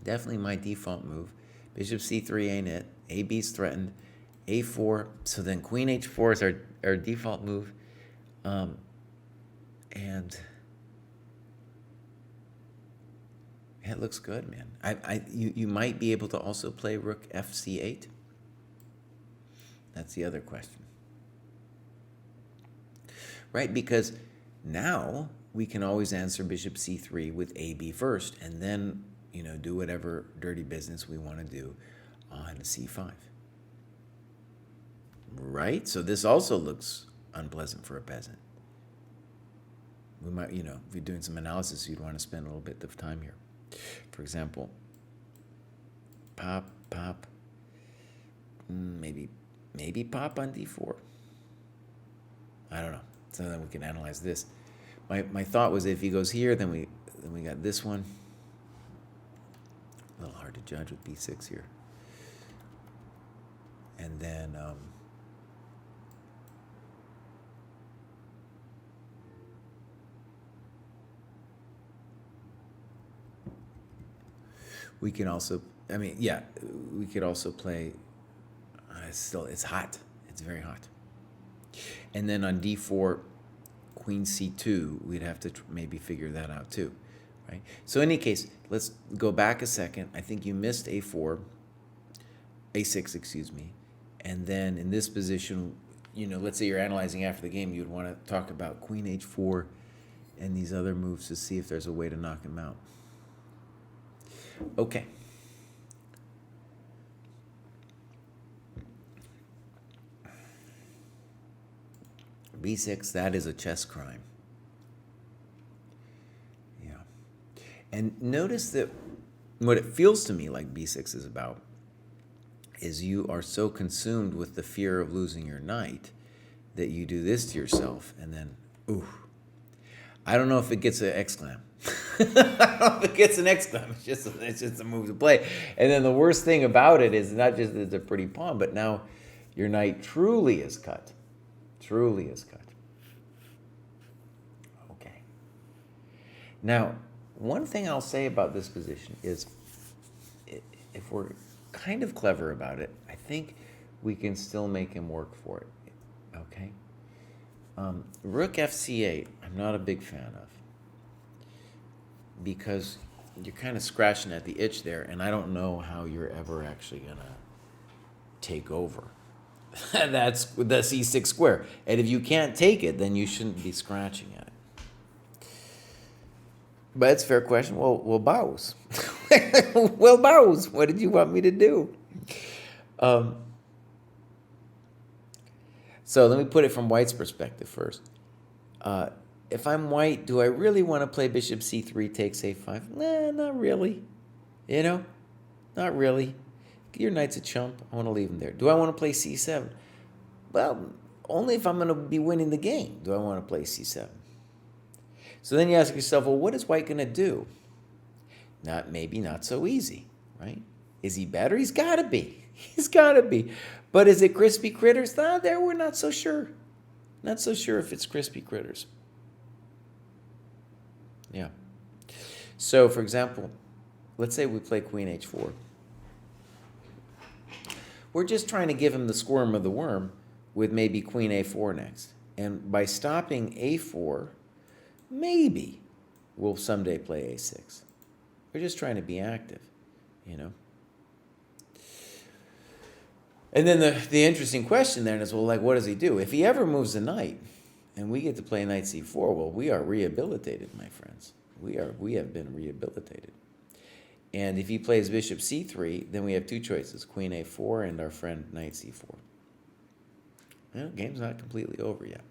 Speaker 1: definitely my default move. Bishop C3 ain't it. AB's threatened. A4, so then queen H4 is our default move. And it looks good, man. You might be able to also play rook FC8. That's the other question. Right, because now we can always answer bishop C3 with AB first, and then, you know, do whatever dirty business we want to do on C5. Right? So this also looks unpleasant for a peasant. We might, you know, if you're doing some analysis, you'd want to spend a little bit of time here. For example, pop, maybe pop on D4. I don't know. So then we can analyze this. My thought was if he goes here, then we got this one. A little hard to judge with B6 here. And then we can also, I mean, yeah, we could also play, it's hot. It's very hot. And then on D4, queen C2, we'd have to maybe figure that out too, right? So in any case, let's go back a second. I think you missed A4, A6, excuse me. And then in this position, you know, let's say you're analyzing after the game, you'd want to talk about queen H4 and these other moves to see if there's a way to knock him out. Okay. B6, that is a chess crime. Yeah. And notice that what it feels to me like B6 is about is you are so consumed with the fear of losing your knight that you do this to yourself and then, ooh. I don't know if it gets an exclam. I don't know if it gets an exclam. It's just a move to play. And then the worst thing about it is not just that it's a pretty pawn, but now your knight truly is cut. Truly is cut. Okay. Now, one thing I'll say about this position is if we're kind of clever about it, I think we can still make him work for it. Okay? Rook FC8, I'm not a big fan of. Because you're kind of scratching at the itch there, and I don't know how you're ever actually going to take over. That's the C6 square. And if you can't take it, then you shouldn't be scratching at it. But it's a fair question. Well, Baus, Well, Mouse, what did you want me to do? So let me put it from White's perspective first. If I'm White, do I really want to play bishop c3 takes a5? Nah, not really. You know, not really. Your knight's a chump. I want to leave him there. Do I want to play c7? Well, only if I'm going to be winning the game do I want to play c7. So then you ask yourself, well, what is White going to do? Maybe not so easy, right? Is he better? He's got to be. He's got to be. But is it crispy critters? There we're not so sure. Not so sure if it's crispy critters. Yeah. So, for example, let's say we play queen h4. We're just trying to give him the squirm of the worm with maybe queen a4 next. And by stopping a4, maybe we'll someday play a6. We're just trying to be active, you know. And then the interesting question then is, well, like, what does he do? If he ever moves a knight and we get to play knight c4, well, we are rehabilitated, my friends. We have been rehabilitated. And if he plays bishop c3, then we have two choices, queen a4 and our friend knight c4. Well, game's not completely over yet.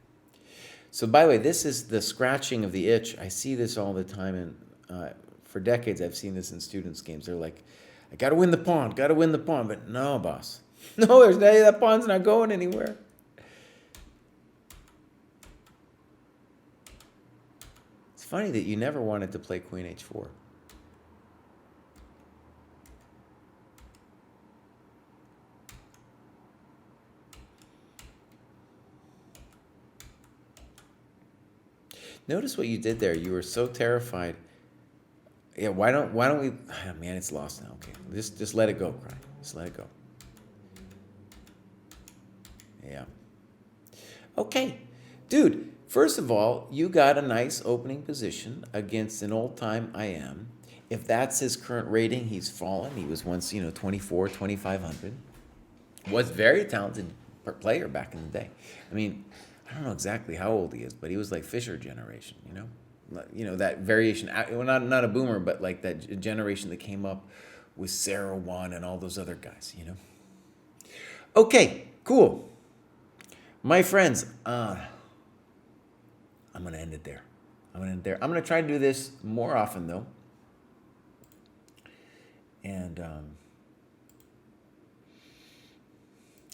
Speaker 1: So, by the way, this is the scratching of the itch. I see this all the time, and for decades I've seen this in students' games. They're like, I got to win the pawn, but no, boss. No, that pawn's not going anywhere. It's funny that you never wanted to play queen h4. Notice what you did there. You were so terrified. Yeah, why don't we? Oh, man, it's lost now. Okay, just let it go, Kraai. Just let it go. Yeah. Okay, dude. First of all, you got a nice opening position against an old-time IM. If that's his current rating, he's fallen. He was once, 24, 2,500. Was very talented player back in the day. I mean, I don't know exactly how old he is, but he was like Fisher generation, that variation, well, not a boomer, but like that generation that came up with Sarah Wan and all those other guys, Okay, cool. My friends, I'm going to end it there. I'm going to try to do this more often, though. And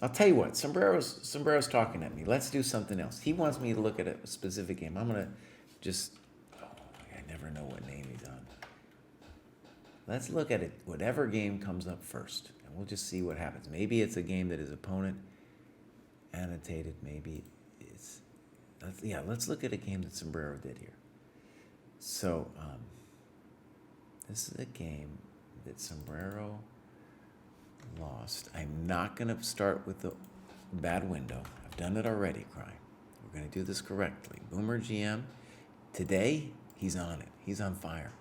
Speaker 1: I'll tell you what, Sombrero's talking at me. Let's do something else. He wants me to look at a specific game. I'm going to just, I never know what name he's on. Let's look at it, whatever game comes up first, and we'll just see what happens. Maybe it's a game that his opponent annotated. Maybe it's, let's look at a game that Sombrero did here. So, this is a game that Sombrero lost. I'm not going to start with the bad window. I've done it already, Kraai. We're going to do this correctly. Boomer GM, today, he's on it. He's on fire.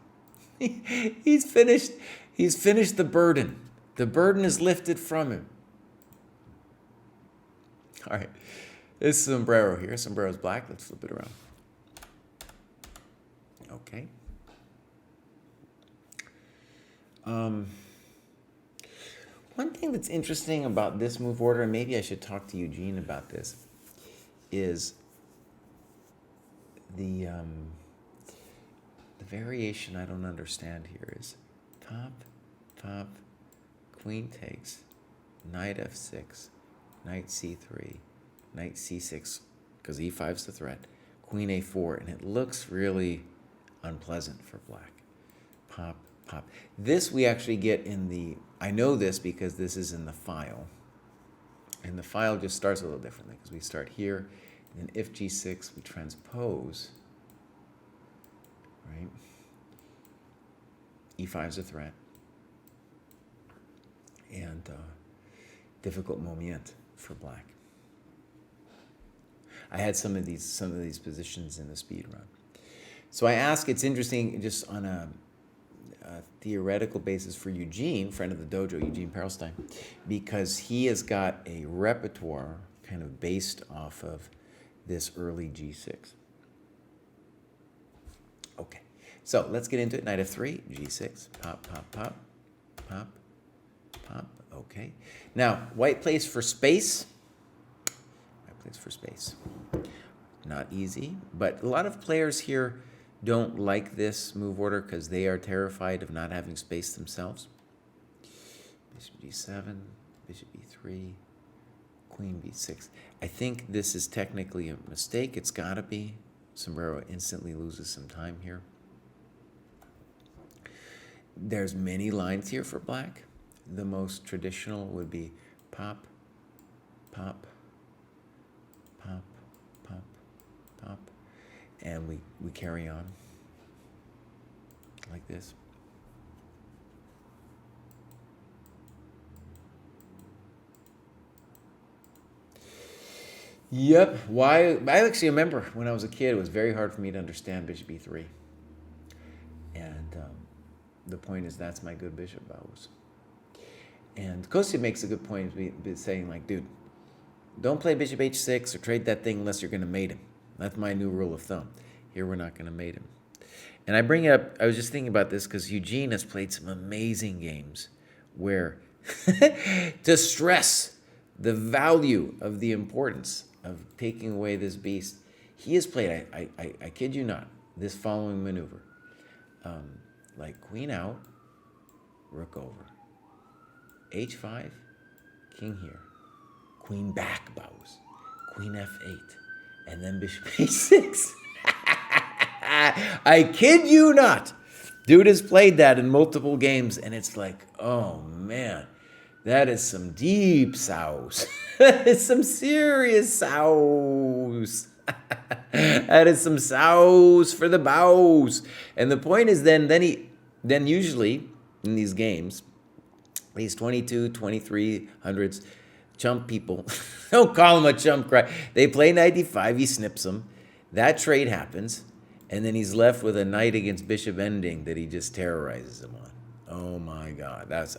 Speaker 1: He's finished the burden. The burden is lifted from him. All right. This is Sombrero here. Sombrero's black. Let's flip it around. Okay. One thing that's interesting about this move order, and maybe I should talk to Eugene about this, is the variation I don't understand here is top, queen takes, knight f6, knight c3, knight c6, because e5's the threat, queen a4, and it looks really unpleasant for black. Pop. This we actually get in the, I know this because this is in the file. And the file just starts a little differently because we start here, and then if g6, we transpose, right? e5's a threat. And difficult moment for black. I had some of these positions in the speed run. So I ask, it's interesting just on a theoretical basis for Eugene, friend of the dojo, Eugene Perelstein, because he has got a repertoire kind of based off of this early G6. Okay, So let's get into it. Knight f3, g6, pop, pop, pop, pop, pop. Okay. Now, white plays for space. White plays for space. Not easy, but a lot of players here don't like this move order because they are terrified of not having space themselves. Bishop g7, bishop e3, queen b6. I think this is technically a mistake. It's got to be. Sombrero instantly loses some time here. There's many lines here for black. The most traditional would be pop, pop, pop, pop, pop, and we carry on like this. Yep. Why? I actually remember when I was a kid, it was very hard for me to understand bishop e3. And the point is, that's my good bishop bows. And Kostya makes a good point, saying like, dude, don't play bishop h6 or trade that thing unless you're going to mate him. That's my new rule of thumb. Here we're not going to mate him. And I bring it up, I was just thinking about this because Eugene has played some amazing games where to stress the value of the importance of taking away this beast, he has played, I kid you not, this following maneuver. Like queen out, rook over, h5, king here, queen back bows, queen f8, and then bishop h6. I kid you not. Dude has played that in multiple games, and it's like, oh man, that is some deep souse. It's some serious souse. That is some souse for the bows. And the point is then usually in these games, these 22, 2300s, chump people, don't call him a chump cry. They play knight d5, he snips them. That trade happens, and then he's left with a knight against bishop ending that he just terrorizes him on. Oh my God, that's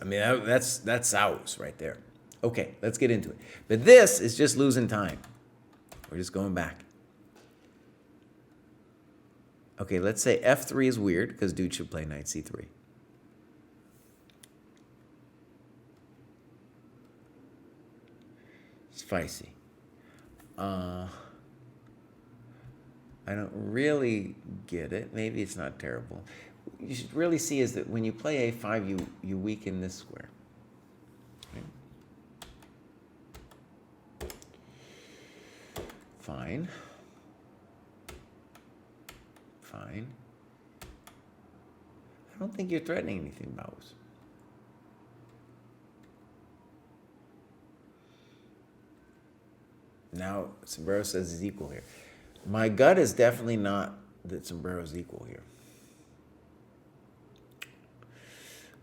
Speaker 1: souse right there. Okay, let's get into it. But this is just losing time. We're just going back. Okay, let's say f3 is weird because dude should play knight c3. Spicy. I don't really get it. Maybe it's not terrible. You should really see is that when you play a5, you weaken this square. Okay. Fine. Fine. I don't think you're threatening anything, bows. Now, Sombrero says he's equal here. My gut is definitely not that Sombrero's equal here.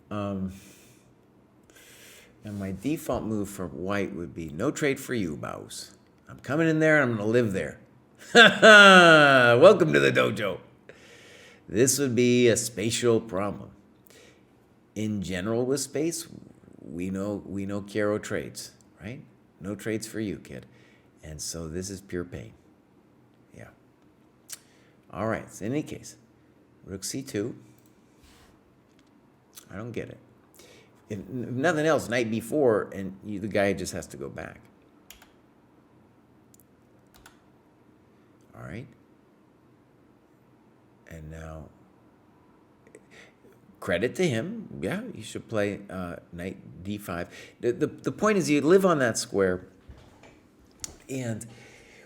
Speaker 1: And my default move for white would be no trade for you, bows. I'm coming in there and I'm going to live there. Welcome to the dojo. This would be a spatial problem. In general with space, we know Chiaro trades, right? No trades for you, kid. And so this is pure pain. Yeah. All right. So in any case, rook c2. I don't get it. If nothing else, knight b4, and the guy just has to go back. All right. And now, credit to him. Yeah, you should play knight d5. The point is you live on that square, and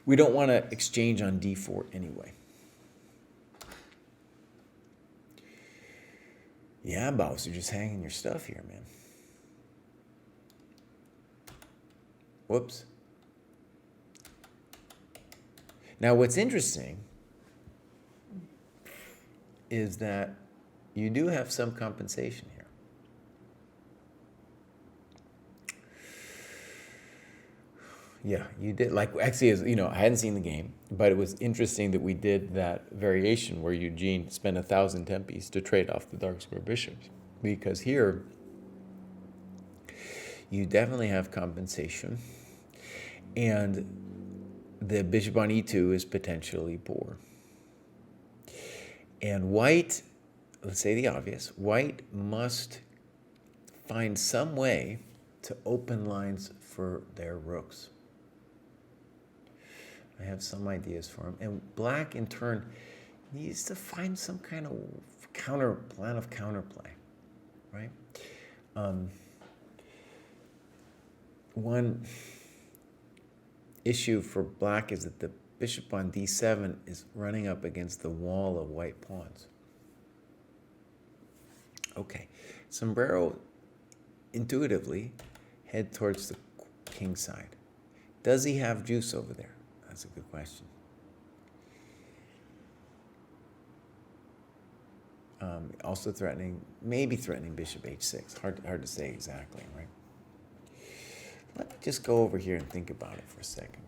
Speaker 1: we don't want to exchange on d4 anyway. Yeah, boss, you're just hanging your stuff here, man. Whoops. Now, what's interesting is that you do have some compensation here. Yeah, you did. Like, actually, I hadn't seen the game, but it was interesting that we did that variation where Eugene spent 1,000 tempies to trade off the dark square bishops. Because here, you definitely have compensation. And the bishop on e2 is potentially poor. And white let's say the obvious, white must find some way to open lines for their rooks. I have some ideas for him. And black, in turn, needs to find some kind of plan of counterplay, right? One issue for black is that the bishop on d7 is running up against the wall of white pawns. Okay, Sombrero intuitively head towards the king side. Does he have juice over there? That's a good question. Also maybe threatening bishop h6. Hard to say exactly, right? Let's just go over here and think about it for a second.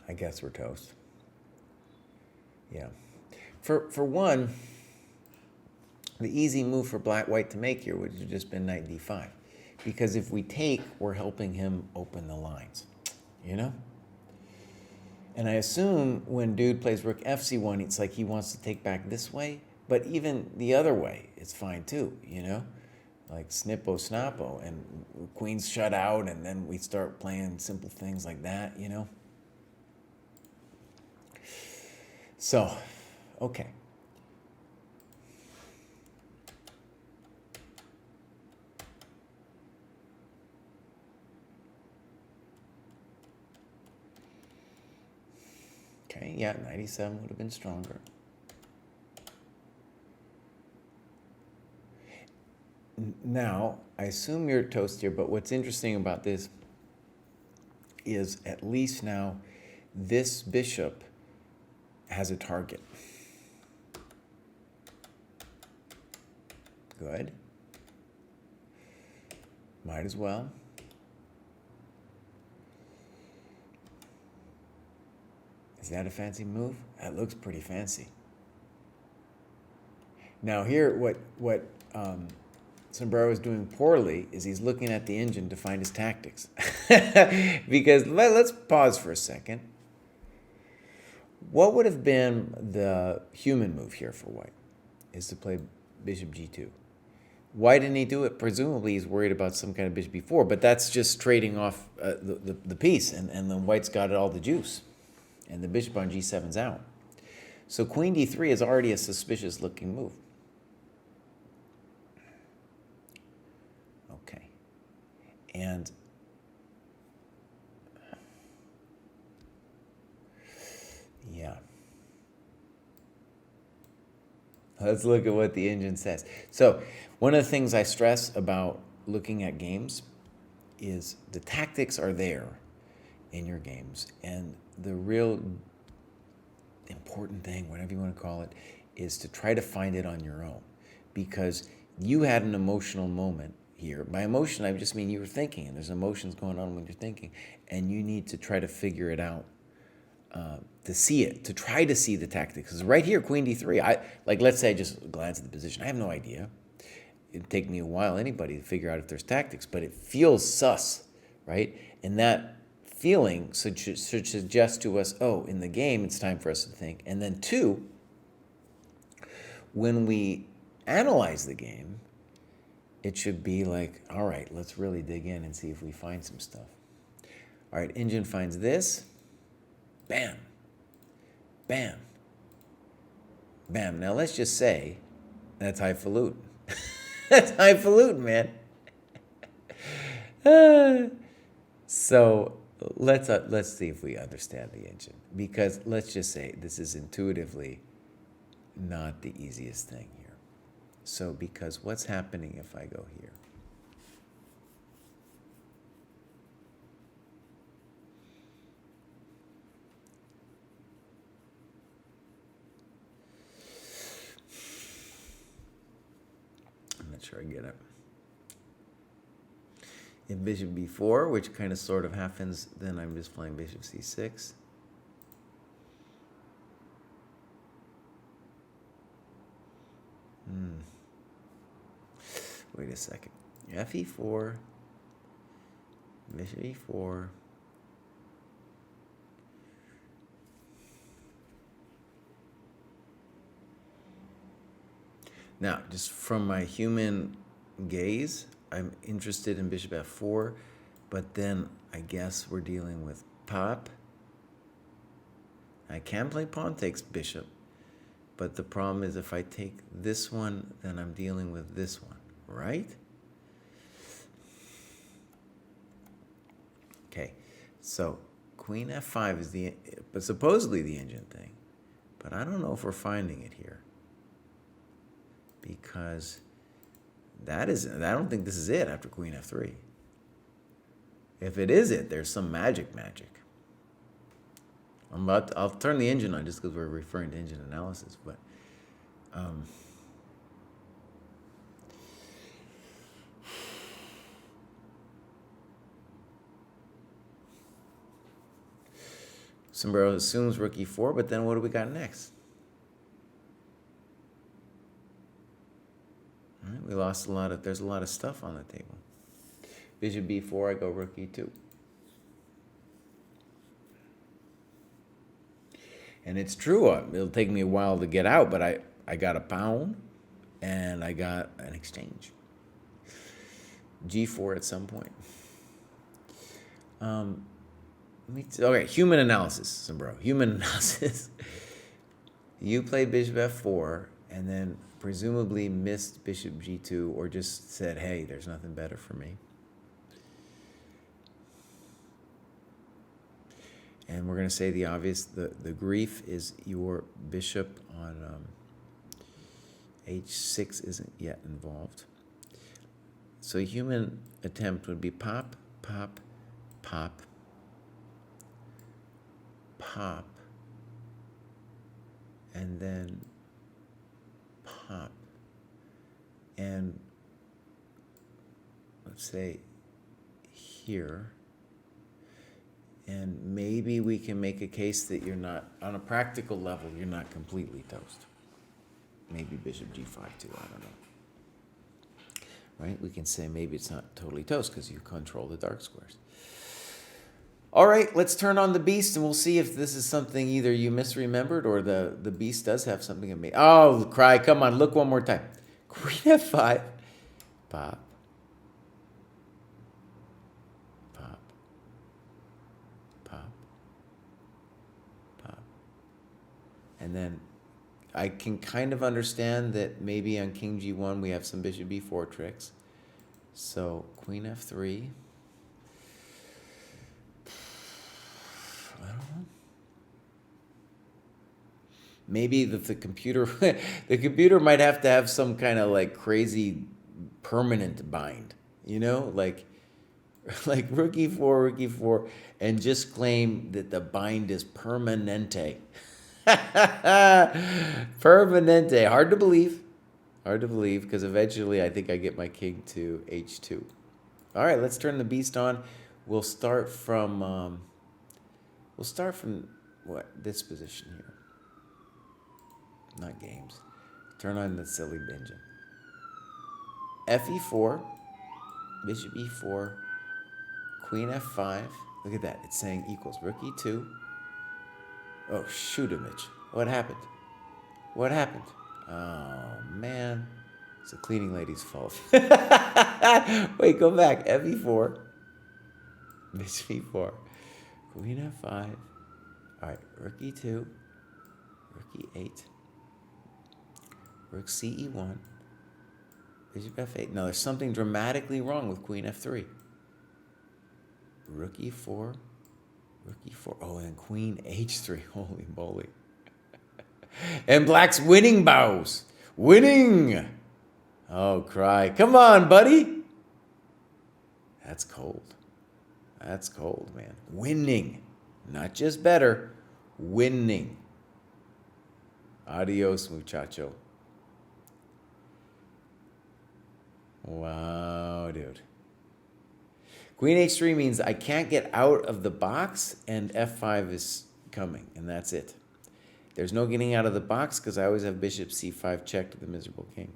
Speaker 1: I guess we're toast. Yeah. For one, the easy move for white to make here would have just been knight d5. Because if we take, we're helping him open the lines, you know? And I assume when dude plays rook fc1, it's like he wants to take back this way, but even the other way is fine too, you know? Like snippo snappo, and queen's shut out, and then we start playing simple things like that, you know? So, okay. Okay, yeah, 97 would have been stronger. Now, I assume you're toast here, but what's interesting about this is at least now this bishop has a target. Good. Might as well. Is that a fancy move? That looks pretty fancy. Now here, what Sombrero is doing poorly is he's looking at the engine to find his tactics. Because let's pause for a second. What would have been the human move here for white is to play bishop g2. Why didn't he do it? Presumably he's worried about some kind of bishop b4, but that's just trading off the piece, and then white's got all the juice, and the bishop on g7's out. So queen d3 is already a suspicious looking move. Okay. And yeah. Let's look at what the engine says. So one of the things I stress about looking at games is the tactics are there in your games, and the real important thing, whatever you want to call it, is to try to find it on your own, because you had an emotional moment here. By emotion, I just mean you were thinking, and there's emotions going on when you're thinking, and you need to try to figure it out, to see it, to try to see the tactics. Because right here, queen d3, let's say I just glance at the position. I have no idea. It'd take me a while, anybody, to figure out if there's tactics, but it feels sus, right? And that feeling should suggest to us, oh, in the game, it's time for us to think. And then two, when we analyze the game, it should be like, all right, let's really dig in and see if we find some stuff. All right, engine finds this. Bam. Bam. Bam. Now let's just say that's highfalutin. That's highfalutin, man. So let's see if we understand the engine, because let's just say this is intuitively not the easiest thing here. So because what's happening if I go here? I'm not sure I get it. If bishop b4, which kind of sort of happens, then I'm just playing bishop c6. a second. Fe4, bishop e4. Now, just from my human gaze, I'm interested in bishop f4, but then I guess we're dealing with pop. I can play pawn takes bishop, but the problem is if I take this one, then I'm dealing with this one, right? Okay, so queen f5 is but supposedly the engine thing, but I don't know if we're finding it here. Because I don't think this is it after queen f3. If it is it, there's some magic. I'll turn the engine on just because we're referring to engine analysis, but Sombrero assumes rook e4, but then what do we got next? All right, we lost there's a lot of stuff on the table. Bishop b4, I go rook e2. And it's true, it'll take me a while to get out, but I got a pawn and I got an exchange. g4 at some point. Okay, human analysis, Sombrero. Human analysis. You played bishop f4 and then presumably missed bishop g2 or just said, hey, there's nothing better for me. And we're going to say the obvious, the grief is your bishop on h6 isn't yet involved. So a human attempt would be pop, pop, pop, pop, and then pop. And let's say here. And maybe we can make a case that you're not, on a practical level, you're not completely toast. Maybe bishop g5 too, I don't know. Right? We can say maybe it's not totally toast because you control the dark squares. All right, let's turn on the beast and we'll see if this is something either you misremembered or the beast does have something amazing. Oh, Kraai, come on, look one more time. Queen f5, pop. And then I can kind of understand that maybe on king g1 we have some bishop b4 tricks. So queen f3. I don't know. Maybe the computer the computer might have to have some kind of like crazy permanent bind, you know, like rook e4, and just claim that the bind is permanente. Permanente. Hard to believe because eventually I think I get my king to h2. All right, let's turn the beast on. We'll start from what, this position here. Not games. Turn on the silly engine. fe4, bishop e4, queen f5. Look at that. It's saying equals rook e2. Oh, shoot a Mitch. What happened? What happened? Oh, man. It's the cleaning lady's fault. Wait, go back. fe4. Bishop e4. Queen f5. All right, rook e2. Rook e8. Rook ce1. Bishop f8. Now, there's something dramatically wrong with queen f3. Rook e4. Rook e4. Oh, and queen h3. Holy moly. And black's winning bows. Winning. Oh, Kraai. Come on, buddy. That's cold. That's cold, man. Winning. Not just better. Winning. Adios, muchacho. Wow, dude. Queen h3 means I can't get out of the box, and f5 is coming, and that's it. There's no getting out of the box because I always have bishop c5 checked with the miserable king.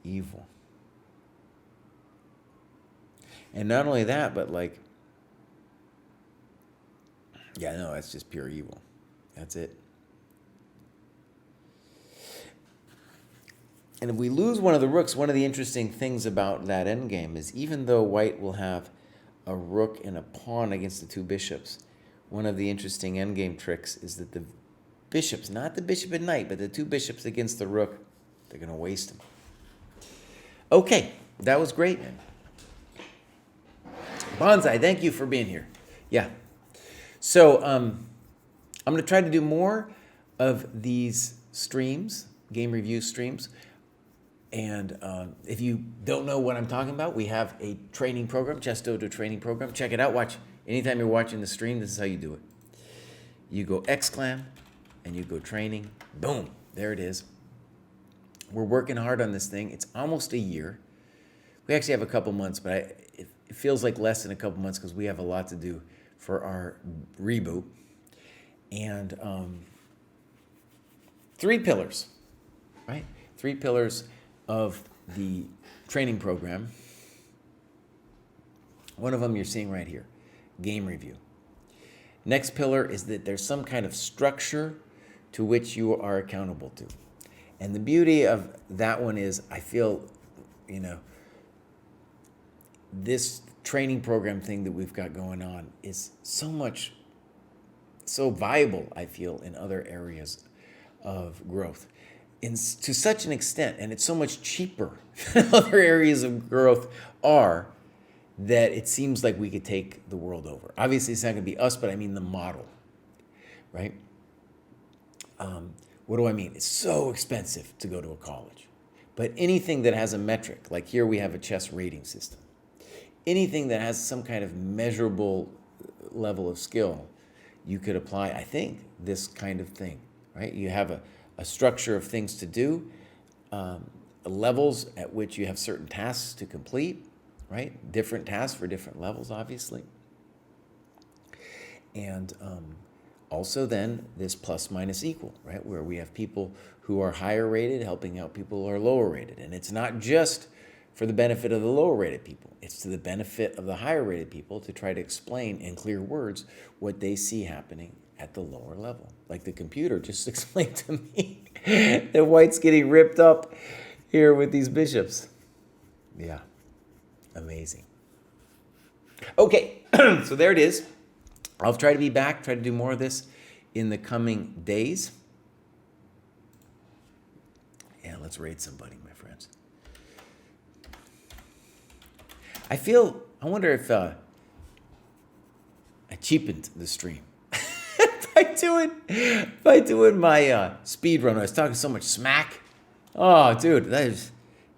Speaker 1: Evil. And not only that, but like, yeah, no, that's just pure evil. That's it. And if we lose one of the rooks, one of the interesting things about that endgame is even though white will have a rook and a pawn against the two bishops, one of the interesting endgame tricks is that the bishops, not the bishop and knight, but the two bishops against the rook, they're going to waste them. Okay, that was great, man. Bonsai, thank you for being here. Yeah. So I'm going to try to do more of these streams, game review streams. And if you don't know what I'm talking about, we have a training program, ChessDojo training program. Check it out. Watch. Anytime you're watching the stream, this is how you do it. You go XClam and you go training. Boom. There it is. We're working hard on this thing. It's almost a year. We actually have a couple months, but it feels like less than a couple months because we have a lot to do for our reboot. And 3 pillars, right? 3 pillars of the training program. One of them you're seeing right here, game review. Next pillar is that there's some kind of structure to which you are accountable to. And the beauty of that one is I feel, this training program thing that we've got going on is so viable, I feel, in other areas of growth. To such an extent, and it's so much cheaper than other areas of growth are, that it seems like we could take the world over. Obviously, it's not going to be us, but I mean the model, right? What do I mean? It's so expensive to go to a college. But anything that has a metric, like here we have a chess rating system, anything that has some kind of measurable level of skill, you could apply, I think, this kind of thing, right? You have a structure of things to do, levels at which you have certain tasks to complete, right? Different tasks for different levels, obviously. And also then this plus minus equal, right? Where we have people who are higher rated helping out people who are lower rated. And it's not just for the benefit of the lower rated people. It's to the benefit of the higher rated people to try to explain in clear words what they see happening at the lower level. Like the computer just explained to me that white's getting ripped up here with these bishops. Yeah, amazing. Okay, so there it is. I'll try to be back, try to do more of this in the coming days. Yeah, let's raid somebody, my friends. I wonder if I cheapened the stream by doing my speed run. I was talking so much smack. Oh, dude, it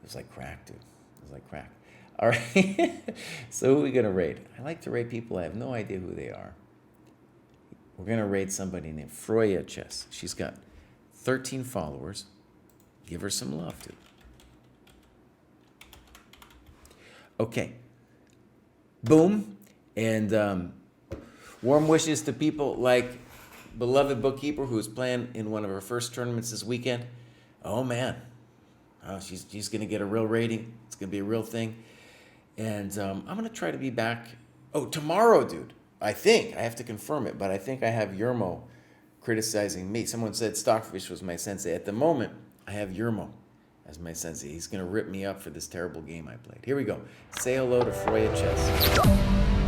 Speaker 1: was like crack, dude. It was like crack. All right, so who are we gonna raid? I like to raid people. I have no idea who they are. We're gonna raid somebody named Pruess Chess. She's got 13 followers. Give her some love, dude. Okay. Boom. And warm wishes to people like beloved bookkeeper who is playing in one of her first tournaments this weekend. Oh, man. Oh, she's going to get a real rating. It's going to be a real thing. And I'm going to try to be back. Oh, tomorrow, dude. I think. I have to confirm it, but I think I have Yermo criticizing me. Someone said Stockfish was my sensei. At the moment, I have Yermo as my sensei. He's going to rip me up for this terrible game I played. Here we go. Say hello to Pruess Chess.